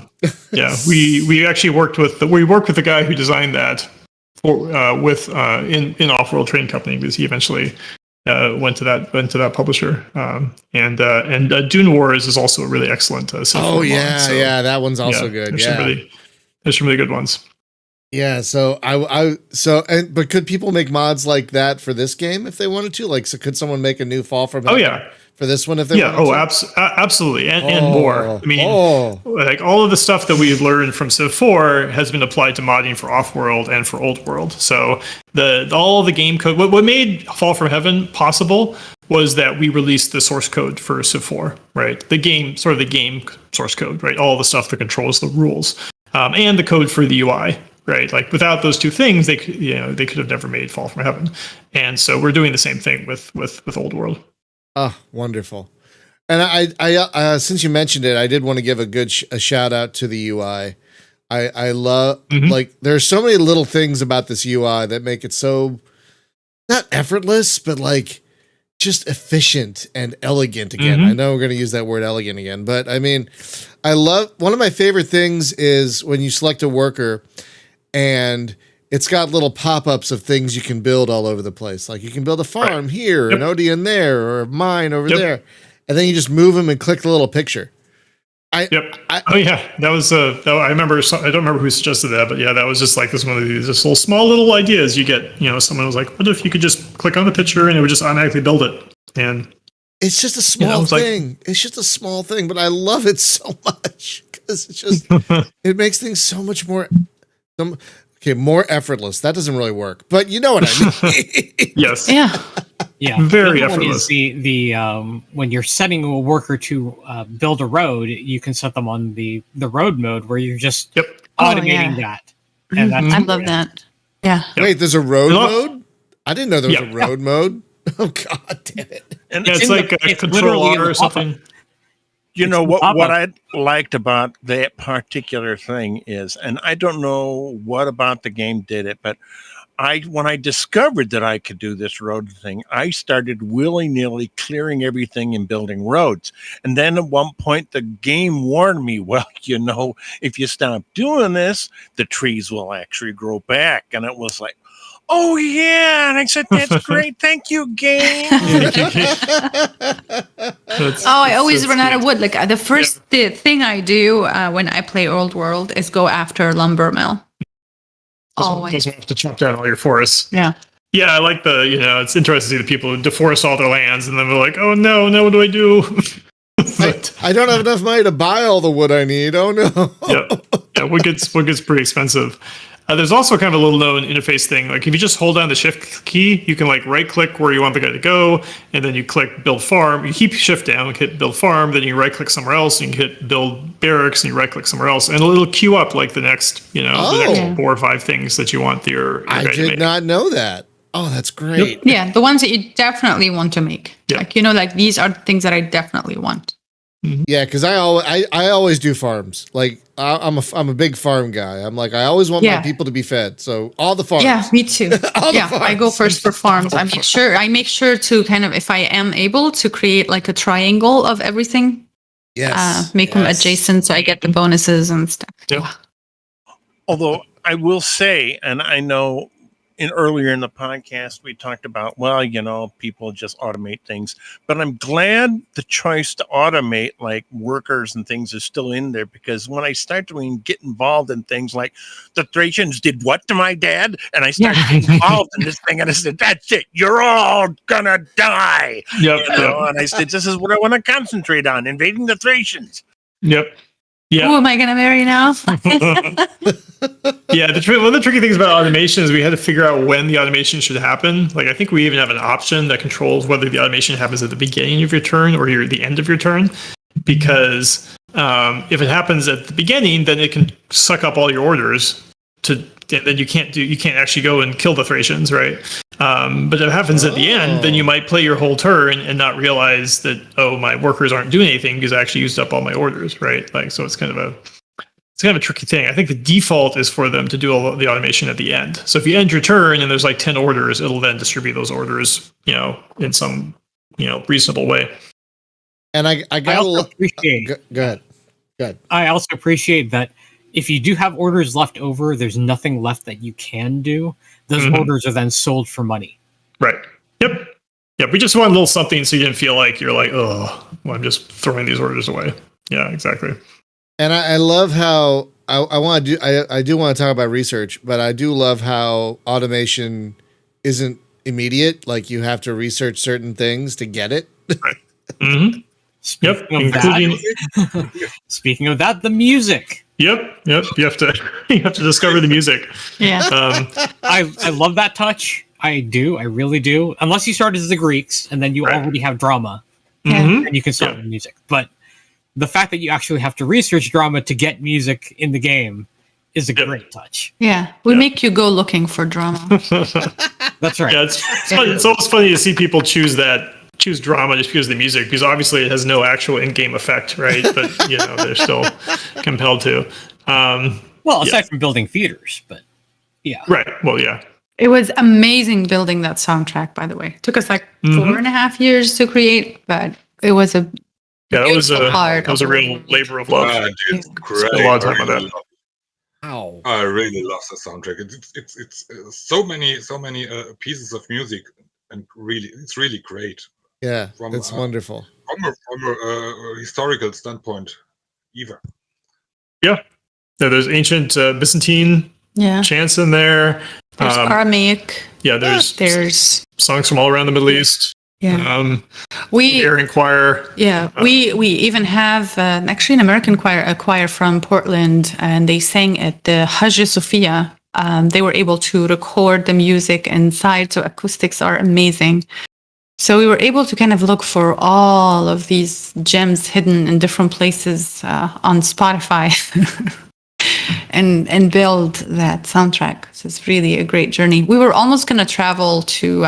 Yeah, we actually worked with the guy who designed that in Off-World Trading Company, because he eventually went to that publisher. And Dune Wars is also a really excellent Civ 4 mod. Yeah, that one's also good. There's some really good ones. Yeah, but could people make mods like that for this game if they wanted to? So could someone make a new Fall from Heaven? Oh yeah. For this one, if they wanted to? Absolutely, and more. I mean, all of the stuff that we've learned from Civ 4 has been applied to modding for Off-World and for Old World. So all of the game code, what made Fall from Heaven possible was that we released the source code for Civ 4, right? The game source code, right? All the stuff that controls the rules, and the code for the UI. right? Like without those two things, they could have never made Fall from Heaven. And so we're doing the same thing with Old World. Oh, wonderful. And I since you mentioned it, I did want to give a shout out to the UI. I love like there's so many little things about this UI that make it so not effortless, but like just efficient and elegant again. I know we're going to use that word elegant again, but I mean, I love one of my favorite things is when you select a worker and it's got little pop-ups of things you can build all over the place. Like you can build a farm here, an Odeon there, or a mine over there. And then you just move them and click the little picture. That was I remember. I don't remember who suggested that, but yeah, that was just like this one of these just little small little ideas you get. Someone was like, "What if you could just click on the picture and it would just automatically build it?" And it's just a small thing. It's just a small thing, but I love it so much because it's just it makes things so much more. More effortless. That doesn't really work, but you know what I mean. Yes. Yeah, very effortless. The when you're setting a worker to build a road, you can set them on the road mode where you're just automating that. And that's I love that. Yeah. Wait, there's a road mode? I didn't know there was a road mode. Oh God damn it! And it's like a Control R or something. You know what I liked about that particular thing is, and I don't know what about the game did it, but when I discovered that I could do this road thing, I started willy-nilly clearing everything and building roads. And then at one point, the game warned me, well, if you stop doing this, the trees will actually grow back. And it was like, oh, yeah. And I said, that's great. Thank you, game. I always run out of wood. Like the first thing I do when I play Old World is go after lumber mill. Always. Doesn't have to chop down all your forests. Yeah. Yeah, I like it's interesting to see the people who deforest all their lands and then they're like, oh no, what do I do? I don't have enough money to buy all the wood I need. Oh no. Yeah, wood gets pretty expensive. There's also kind of a little known interface thing. Like if you just hold down the shift key, you can like right click where you want the guy to go, and then you click build farm. You keep shift down, hit build farm, then you right click somewhere else, and you can hit build barracks, and you right click somewhere else, and it'll queue up like the next, the next 4 or 5 things that you want your guy to make. I did not know that. Oh, that's great. Yep. Yeah, the ones that you definitely want to make. Yep. Like these are the things that I definitely want. Yeah, because I always do farms. Like I'm a big farm guy. I'm like I always want my people to be fed. So all the farms. Yeah, me too. I go first for farms. I make sure to kind of, if I am able, to create like a triangle of everything. Yes. Make them adjacent so I get the bonuses and stuff. Yeah. Although I will say, and I know earlier in the podcast we talked about, people just automate things, but I'm glad the choice to automate like workers and things is still in there, because when I start to get involved in things like the Thracians did what to my dad, and I started getting involved in this thing, and I said, that's it, you're all gonna die. And I said, this is what I want to concentrate on, invading the Thracians. Yep. Yeah. Who am I going to marry now? Yeah, one of the tricky things about automation is we had to figure out when the automation should happen. Like I think we even have an option that controls whether the automation happens at the beginning of your turn or the end of your turn. Because if it happens at the beginning, then it can suck up all your orders. Then you can't actually go and kill the Thracians, right? But if it happens at the end, then you might play your whole turn and not realize that, my workers aren't doing anything because I actually used up all my orders, right? Like, so it's kind of a tricky thing. I think the default is for them to do all the automation at the end. So if you end your turn and there's like 10 orders, it'll then distribute those orders, in some, reasonable way. And I also appreciate. Go ahead. I also appreciate that if you do have orders left over, there's nothing left that you can do. Those orders are then sold for money. Right. Yep. We just want a little something so you didn't feel like you're like, I'm just throwing these orders away. Yeah, exactly. And I love how I do want to talk about research, but I do love how automation isn't immediate. Like you have to research certain things to get it. Right. Mm-hmm. Speaking of that, the music. Yep. You have to discover the music. Yeah. I love that touch. I do. I really do. Unless you start as the Greeks and then you already have drama, and you can start with music. But the fact that you actually have to research drama to get music in the game is a great touch. Yeah, we make you go looking for drama. That's right. Yeah, it's funny. It's always funny to see people choose drama just because of the music, because obviously it has no actual in-game effect, right? But they're still compelled to. Well, aside from building theaters, but yeah. Right. Well, yeah. It was amazing building that soundtrack, by the way. It took us like 4.5 years to create, but it was a that was a real movie. labor of love. It's great. Spent a lot of time on that. Wow. I really love the soundtrack. It's so many pieces of music, and it's really great. Yeah, it's wonderful. From a historical standpoint, even. Yeah, there's ancient Byzantine chants in there. There's Aramaic. Yeah, there's songs from all around the Middle East. Yeah, Barbarian choir. Yeah, we even have actually an American choir, a choir from Portland, and they sang at the Hagia Sophia. They were able to record the music inside, so acoustics are amazing. So we were able to kind of look for all of these gems hidden in different places on Spotify and build that soundtrack. So it's really a great journey. We were almost going to travel to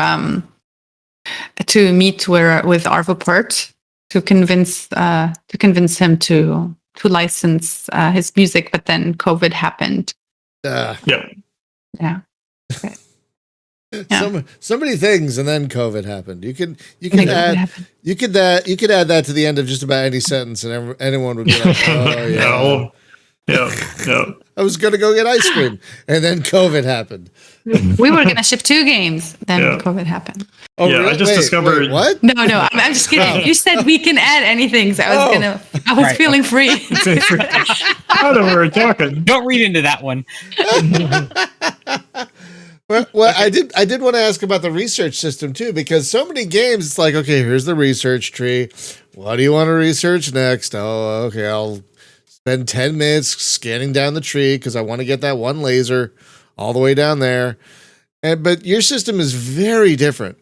meet with Arvo Pärt to convince him to license his music, but then COVID happened. Yeah. Okay. So many things, and then COVID happened. You could add that to the end of just about any sentence, and anyone would be like, "Oh yeah, I was gonna go get ice cream, and then COVID happened." We were gonna ship 2 games, then COVID happened. Oh, yeah, really? I just discovered. What? No, I'm just kidding. You said we can add anything, so I was feeling free. I know we were talking. Don't read into that one. Well, I did want to ask about the research system too, because so many games, it's like, okay, here's the research tree. What do you want to research next? Oh, okay, I'll spend 10 minutes scanning down the tree because I want to get that one laser all the way down there. But your system is very different,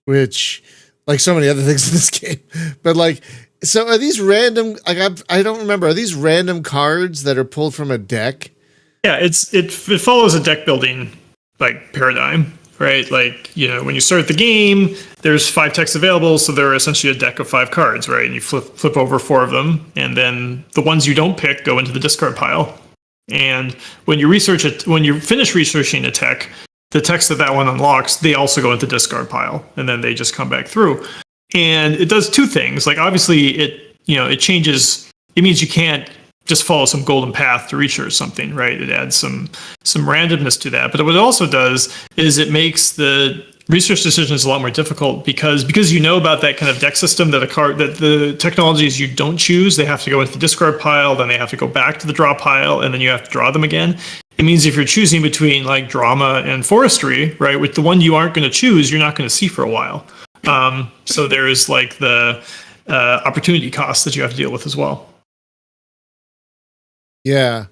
which, like so many other things in this game. But like, so are these random? Like, I don't remember. Are these random cards that are pulled from a deck? Yeah, it follows a deck building paradigm, right? Like, when you start the game, there's 5 techs available, so they're essentially a deck of 5 cards, right? And you flip over 4 of them, and then the ones you don't pick go into the discard pile. And when you finish researching a tech, the techs that one unlocks, they also go into the discard pile, and then they just come back through. And it does 2 things. Like, obviously, it changes. It means you can't just follow some golden path to research something, right? It adds some randomness to that. But what it also does is it makes the research decisions a lot more difficult because about that kind of deck system, that the technologies you don't choose, they have to go into the discard pile, then they have to go back to the draw pile, and then you have to draw them again. It means if you're choosing between like drama and forestry, right, with the one you aren't going to choose, you're not going to see for a while. So there's like the opportunity cost that you have to deal with as well. Yeah.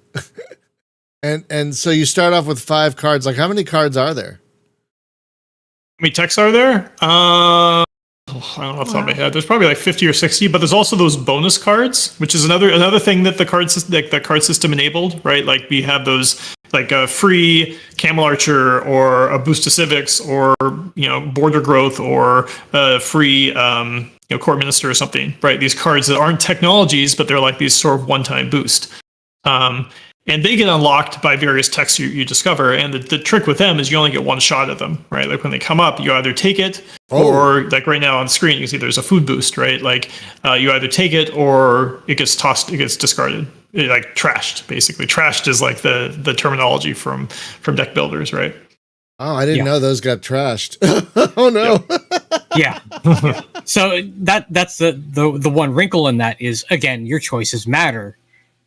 and so you start off with 5 cards. Like, how many cards are there? How many techs are there? I don't know off the top of my head. There's probably like 50 or 60, but there's also those bonus cards, which is another thing that the card system enabled, right? Like, we have those like a free Camel Archer or a boost to civics or border growth or a free court minister or something, right? These cards that aren't technologies, but they're like these sort of one-time boost. And they get unlocked by various techs you discover. And the trick with them is you only get one shot at them, right? Like, when they come up, you either take it or, like right now on the screen, you can see there's a food boost, right? Like, you either take it or it gets tossed, it gets discarded. Like trashed, basically. Trashed is like the terminology from deck builders, right? Oh, I didn't know those got trashed. Oh no. Yeah. So that's the one wrinkle in that is, again, your choices matter.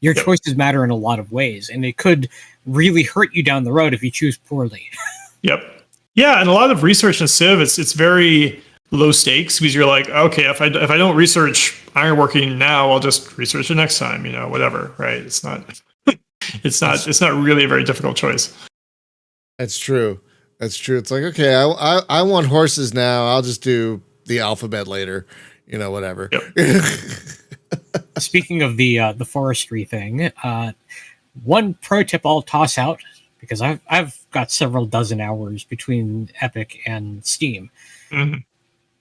Your choices matter in a lot of ways, and it could really hurt you down the road if you choose poorly. Yep. Yeah, and a lot of research in Civ, it's very low stakes because you're like, okay, if I don't research ironworking now, I'll just research it next time, whatever, right? It's not really a very difficult choice. That's true. It's like, okay, I want horses now. I'll just do the alphabet later, whatever. Yep. Speaking of the forestry thing, One pro tip I'll toss out, because I've got several dozen hours between Epic and Steam,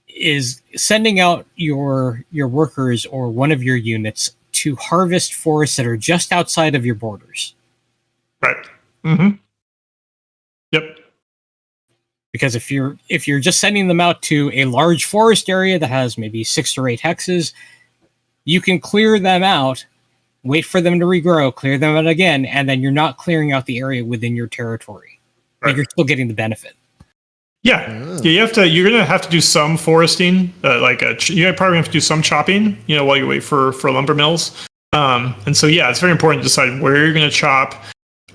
is sending out your workers or one of your units to harvest forests that are just outside of your borders. Right. Mm-hmm. Yep. Because if you're just sending them out to a large forest area that has maybe 6 or 8 hexes, you can clear them out, wait for them to regrow, clear them out again, and then you're not clearing out the area within your territory. But you're still getting the benefit. Yeah, you're gonna have to do some foresting, you're probably have to do some chopping, while you wait for lumber mills. And so it's very important to decide where you're gonna chop.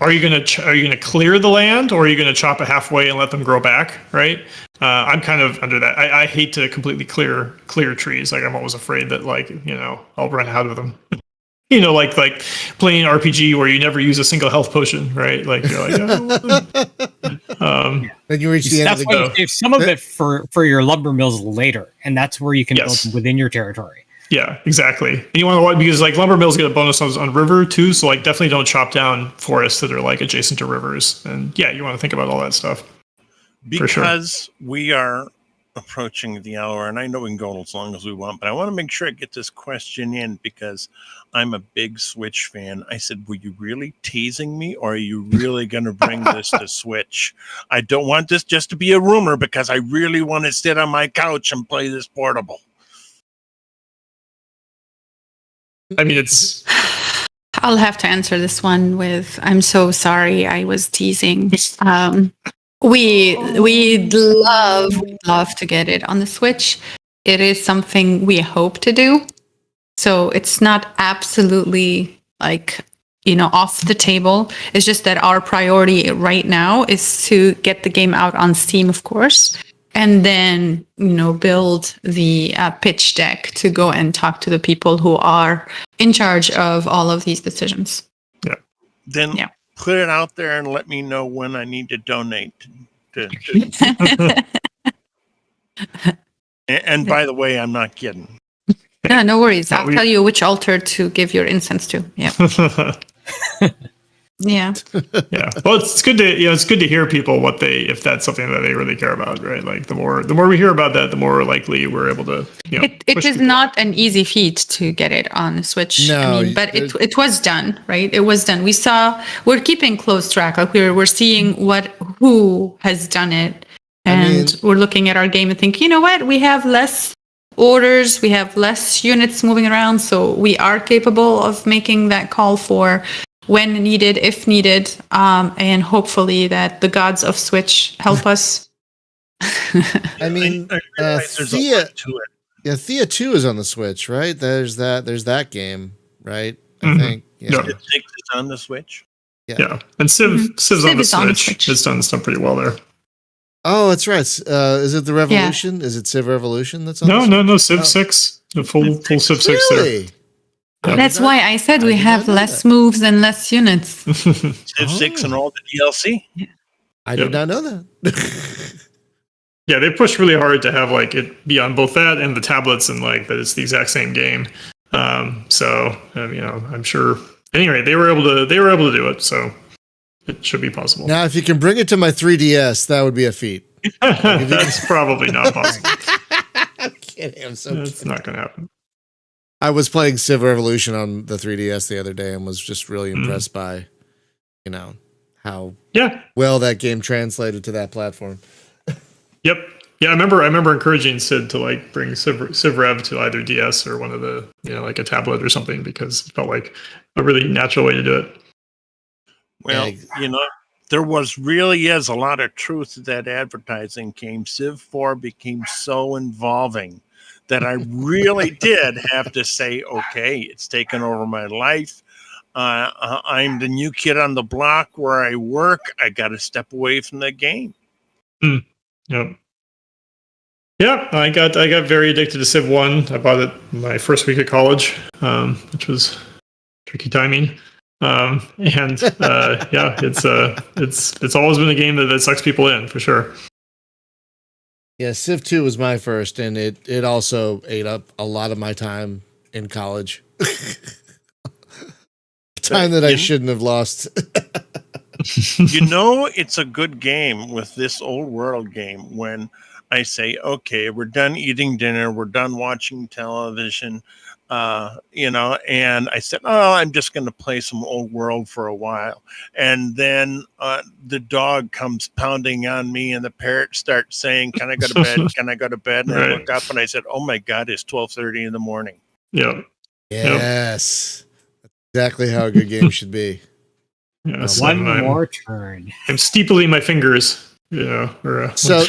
Are you gonna clear the land, or are you gonna chop it halfway and let them grow back? Right. I'm kind of under that. I hate to completely clear trees. Like, I'm always afraid that I'll run out of them. Like playing RPG where you never use a single health potion, right? Like, you're like, then you reach the end of the game. Save some of it for your lumber mills later, and that's where you can build them within your territory. Yeah, exactly. And you want to, because lumber mills get a bonus on river too, so definitely don't chop down forests that are adjacent to rivers. And you want to think about all that stuff. Because we are approaching the hour, and I know we can go as long as we want, but I want to make sure I get this question in because I'm a big Switch fan. I said, were you really teasing me, or are you really going to bring this to Switch? I don't want this just to be a rumor, because I really want to sit on my couch and play this portable. I mean, it's... I'll have to answer this one with, I'm so sorry, I was teasing. We'd love to get it on the Switch. It is something we hope to do. So it's not absolutely off the table. It's just that our priority right now is to get the game out on Steam, of course, and then, build the pitch deck to go and talk to the people who are in charge of all of these decisions. Yeah. Then put it out there and let me know when I need to donate. And by the way, I'm not kidding. Yeah, no worries. I'll tell you which altar to give your incense to. Yeah. Yeah. Yeah. Well, it's good to hear people if that's something that they really care about, right? Like the more we hear about that, the more likely we're able to. It is not an easy feat to get it on the Switch. No, but it was done, right? It was done. We're keeping close track. Like we're seeing who has done it, and we're looking at our game and think, you know what? We have less orders, we have less units moving around, so we are capable of making that call for when needed, if needed, and hopefully that the gods of Switch help us. I mean, Thea 2 is on the Switch, right? There's that game, right? I think. Yeah. Civ 6 is on the Switch. Yeah. And Civ's on the Switch. It's done stuff pretty well there. Oh, that's right. Is it the Revolution? Yeah. Is it Civ Revolution that's on? No. Civ 6. The full Civ 6 really? there. That's why I said we have less moves and less units. Civ 6 and all the DLC. Yeah. I did not know that. Yeah, they pushed really hard to have it be on both that and the tablets, and that it's the exact same game. So I'm sure. Anyway, they were able to do it, so it should be possible. Now, if you can bring it to my 3DS, that would be a feat. That's probably not possible. I'm kidding. It's not going to happen. I was playing Civ Revolution on the 3DS the other day and was just really impressed by, how well that game translated to that platform. Yep. Yeah, I remember encouraging Sid to bring Civ Rev to either DS or one of the a tablet or something, because it felt like a really natural way to do it. Well, there really is a lot of truth to that advertising came. Civ 4 became so involving that I really did have to say, okay, it's taken over my life. I'm the new kid on the block where I work. I got to step away from the game. Yep. Yeah, I got very addicted to Civ 1. I bought it my first week at college, which was tricky timing. It's always been a game that sucks people in, for sure. Yeah, Civ 2 was my first, and it also ate up a lot of my time in college. Time that I shouldn't have lost. It's a good game with this old world game when I say, okay, we're done eating dinner, we're done watching television, and I said, oh, I'm just going to play some old world for a while. And then the dog comes pounding on me and the parrot starts saying, can I go to bed? Can I go to bed? And I look up and I said, oh my God, it's 12:30 in the morning. Yeah. Yes. That's exactly how a good game should be. Yes, One more turn. I'm steepling my fingers. So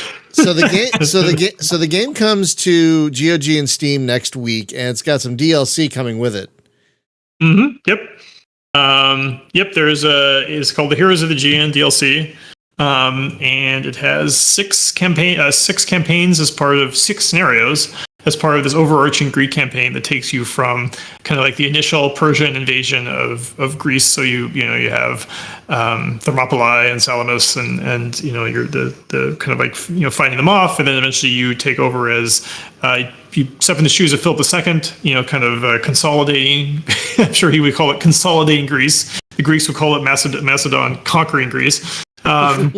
the game comes to GOG and Steam next week, and it's got some DLC coming with it. Mm-hmm. Yep. It's called the Heroes of the GN DLC, and it has six campaigns as part of 6 scenarios as part of this overarching Greek campaign that takes you from kind of like the initial Persian invasion of Greece. So you have Thermopylae and Salamis, and you're the kind of like fighting them off, and then eventually you take over as you step in the shoes of Philip II. Kind of consolidating. I'm sure he would call it consolidating Greece. The Greeks would call it Macedon conquering Greece. And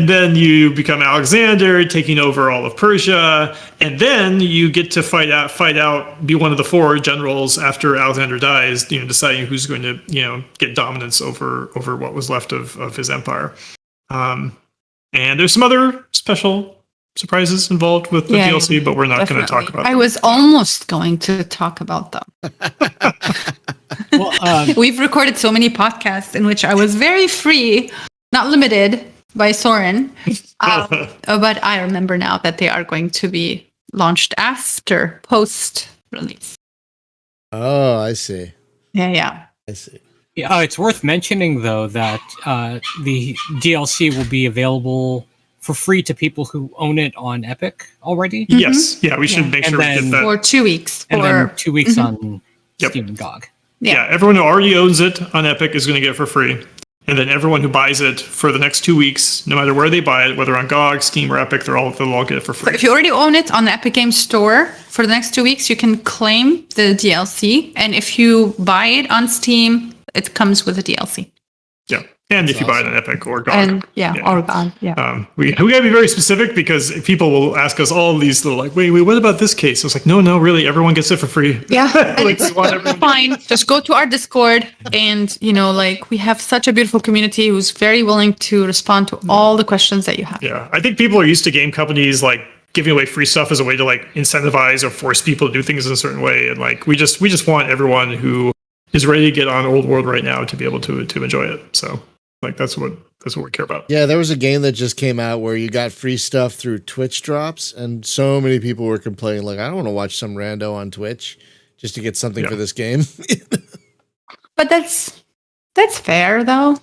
then you become Alexander, taking over all of Persia, and then you get to fight out, be one of the 4 generals after Alexander dies, deciding who's going to, get dominance over what was left of his empire. And there's some other special surprises involved with the DLC, but we're not going to talk about them. I was almost going to talk about them. Well, we've recorded so many podcasts in which I was very free, not limited by Soren. But I remember now that they are going to be launched after post-release. Oh, I see. Yeah. I see. Yeah, it's worth mentioning, though, that the DLC will be available for free to people who own it on Epic already. Mm-hmm. Yes. Yeah, we should make sure we get that. For 2 weeks. And then 2 weeks on Yep. Steam and GOG. Yeah, everyone who already owns it on Epic is going to get it for free. And then everyone who buys it for the next 2 weeks, no matter where they buy it, whether on GOG, Steam, or Epic, they'll all get it for So free. if you already own it on the Epic Games Store for the next 2 weeks, you can claim the DLC. And if you buy it on Steam, it comes with the DLC. Yeah. And if you buy it on Epic or GOG. And or GOG, yeah. We got to be very specific because people will ask us all these little like, wait, what about this case? It's like, no, really, everyone gets it for free. Yeah, and Like, we want everyone- fine. Just go to our Discord, and we have such a beautiful community who's very willing to respond to all the questions that you have. Yeah, I think people are used to game companies like giving away free stuff as a way to like incentivize or force people to do things in a certain way, and like we just want everyone who is ready to get on Old World right now to be able to enjoy it. So like that's what we care about. Yeah, there was a game that just came out where you got free stuff through Twitch drops, and so many people were complaining, like, I don't want to watch some rando on Twitch just to get something for this game. But that's fair, though.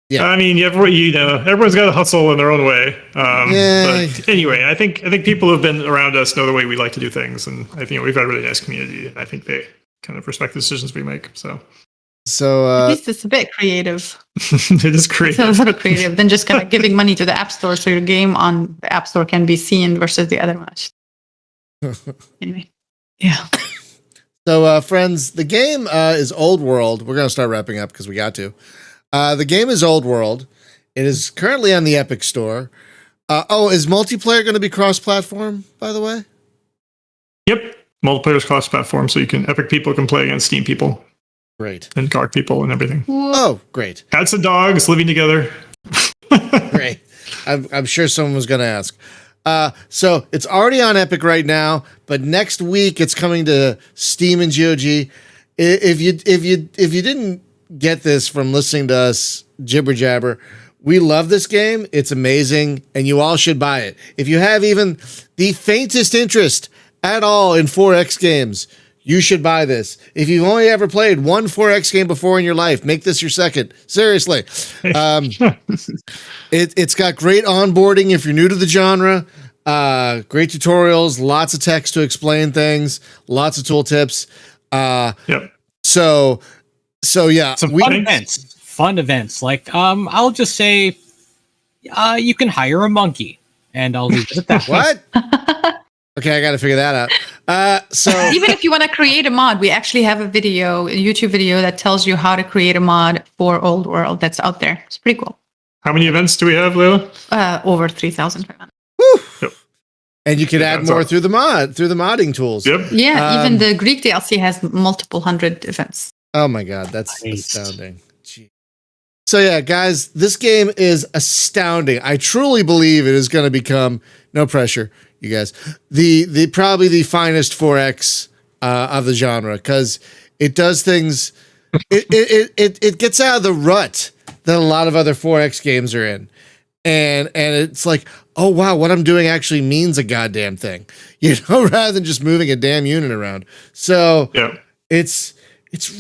Yeah. I mean, everyone's got to hustle in their own way. But anyway, I think people who've been around us know the way we like to do things, and I think we've got a really nice community, and I think they kind of respect the decisions we make. So At least it's a bit creative. it is creative. It's a little creative than just kind of giving money to the App Store so your game on the App Store can be seen versus the other one. Anyway, yeah. So, friends, the game is Old World. We're going to start wrapping up because we got to. The game is Old World. It is currently on the Epic Store. Is multiplayer going to be cross-platform, by the way? Yep. Multiplayer's cross-platform, so Epic people can play against Steam people. Great. And GOG people and everything. Oh, great. Cats and dogs living together. Great. I'm sure someone was going to ask. So it's already on Epic right now, but next week it's coming to Steam and GOG. If you didn't get this from listening to us jibber jabber, we love this game. It's amazing, and you all should buy it. If you have even the faintest interest at all in 4X games, you should buy this. If you've only ever played one 4X game before in your life, make this your second. Seriously. It's got great onboarding if you're new to the genre. Great tutorials, lots of text to explain things, lots of tooltips. Yep. So yeah. Some fun events. Like, I'll just say, you can hire a monkey, and I'll leave it at that. What? Okay, I got to figure that So Even if you want to create a mod, we actually have a YouTube video that tells you how to create a mod for Old World that's out there. It's pretty cool. How many events do we have, Layla? Over 3,500. Whew. And you can add more through the modding tools. Yep. Yeah, even the Greek DLC has multiple hundred events. Oh my god, that's astounding. Gee. So yeah, guys, this game is astounding. I truly believe it is going to become, no pressure, you guys, the probably the finest 4X of the genre, because it does things. It gets out of the rut that a lot of other 4X games are in. And it's like, oh wow, what I'm doing actually means a goddamn thing, rather than just moving a damn unit around. So yeah, it's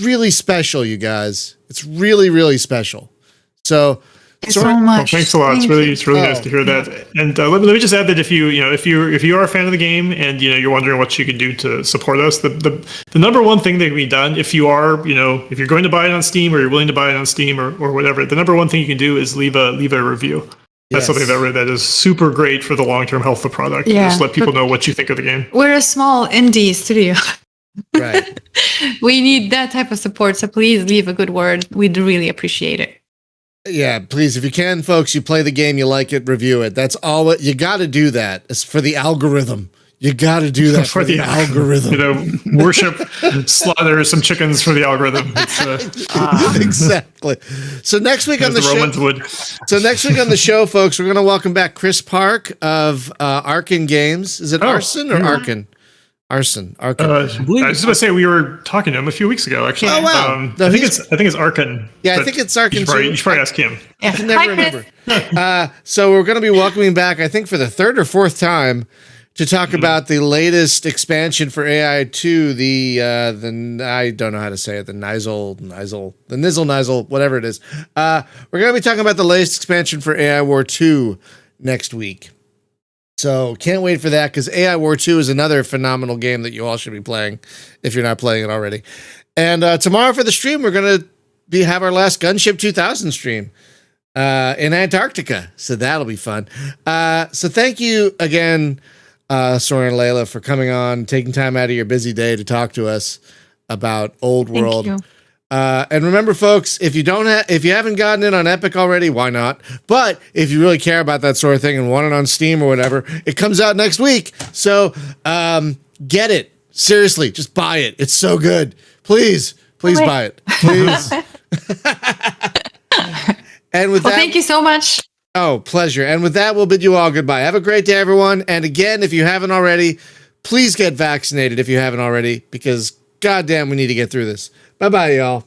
really special, you guys. It's really, really special. So Thanks so much. Well, thanks a lot. It's really nice to hear that. And let me just add that if you are a fan of the game and you're wondering what you can do to support us, the number one thing that can be done if you are if you're going to buy it on Steam or you're willing to buy it on Steam or whatever, the number one thing you can do is leave a review. That's something that is super great for the long-term health of the product. Yeah, just let people know what you think of the game. We're a small indie studio. Right. We need that type of support, so please leave a good word. We'd really appreciate it. Yeah, please, if you can, folks, you play the game, you like it, review it. That's all. You got to do that. It's for the algorithm. You got to do that for the algorithm. Worship, slaughter some chickens for the algorithm. Exactly. So next week on the Romans show, would. So next week on the show, folks, we're going to welcome back Chris Park of Arkin Games. Is it Arson or Arkin? Arson. I was just going to say we were talking to him a few weeks ago. Actually, oh wow! I think it's Arkin. Yeah, I think it's Arkin. You should probably ask him. Yeah. I can never remember. So we're going to be welcoming back, I think, for the third or fourth time, to talk about the latest expansion for AI2, the I don't know how to say it, the Nizzle, whatever it is. We're going to be talking about the latest expansion for AI War 2 next week. So can't wait for that, because AI War 2 is another phenomenal game that you all should be playing if you're not playing it already. And tomorrow for the stream, we're going to have our last Gunship 2000 stream in Antarctica. So that'll be fun. So thank you again, Soren and Layla, for coming on, taking time out of your busy day to talk to us about Old World. Thank you. And remember, folks, if you haven't gotten it on Epic already, why not? But if you really care about that sort of thing and want it on Steam or whatever, it comes out next week. So get it. Seriously, just buy it. It's so good. Please buy it. Please. And with that, thank you so much. Oh, pleasure. And with that, we'll bid you all goodbye. Have a great day, everyone. And again, if you haven't already, please get vaccinated if you haven't already, because goddamn, we need to get through this. Bye-bye, y'all.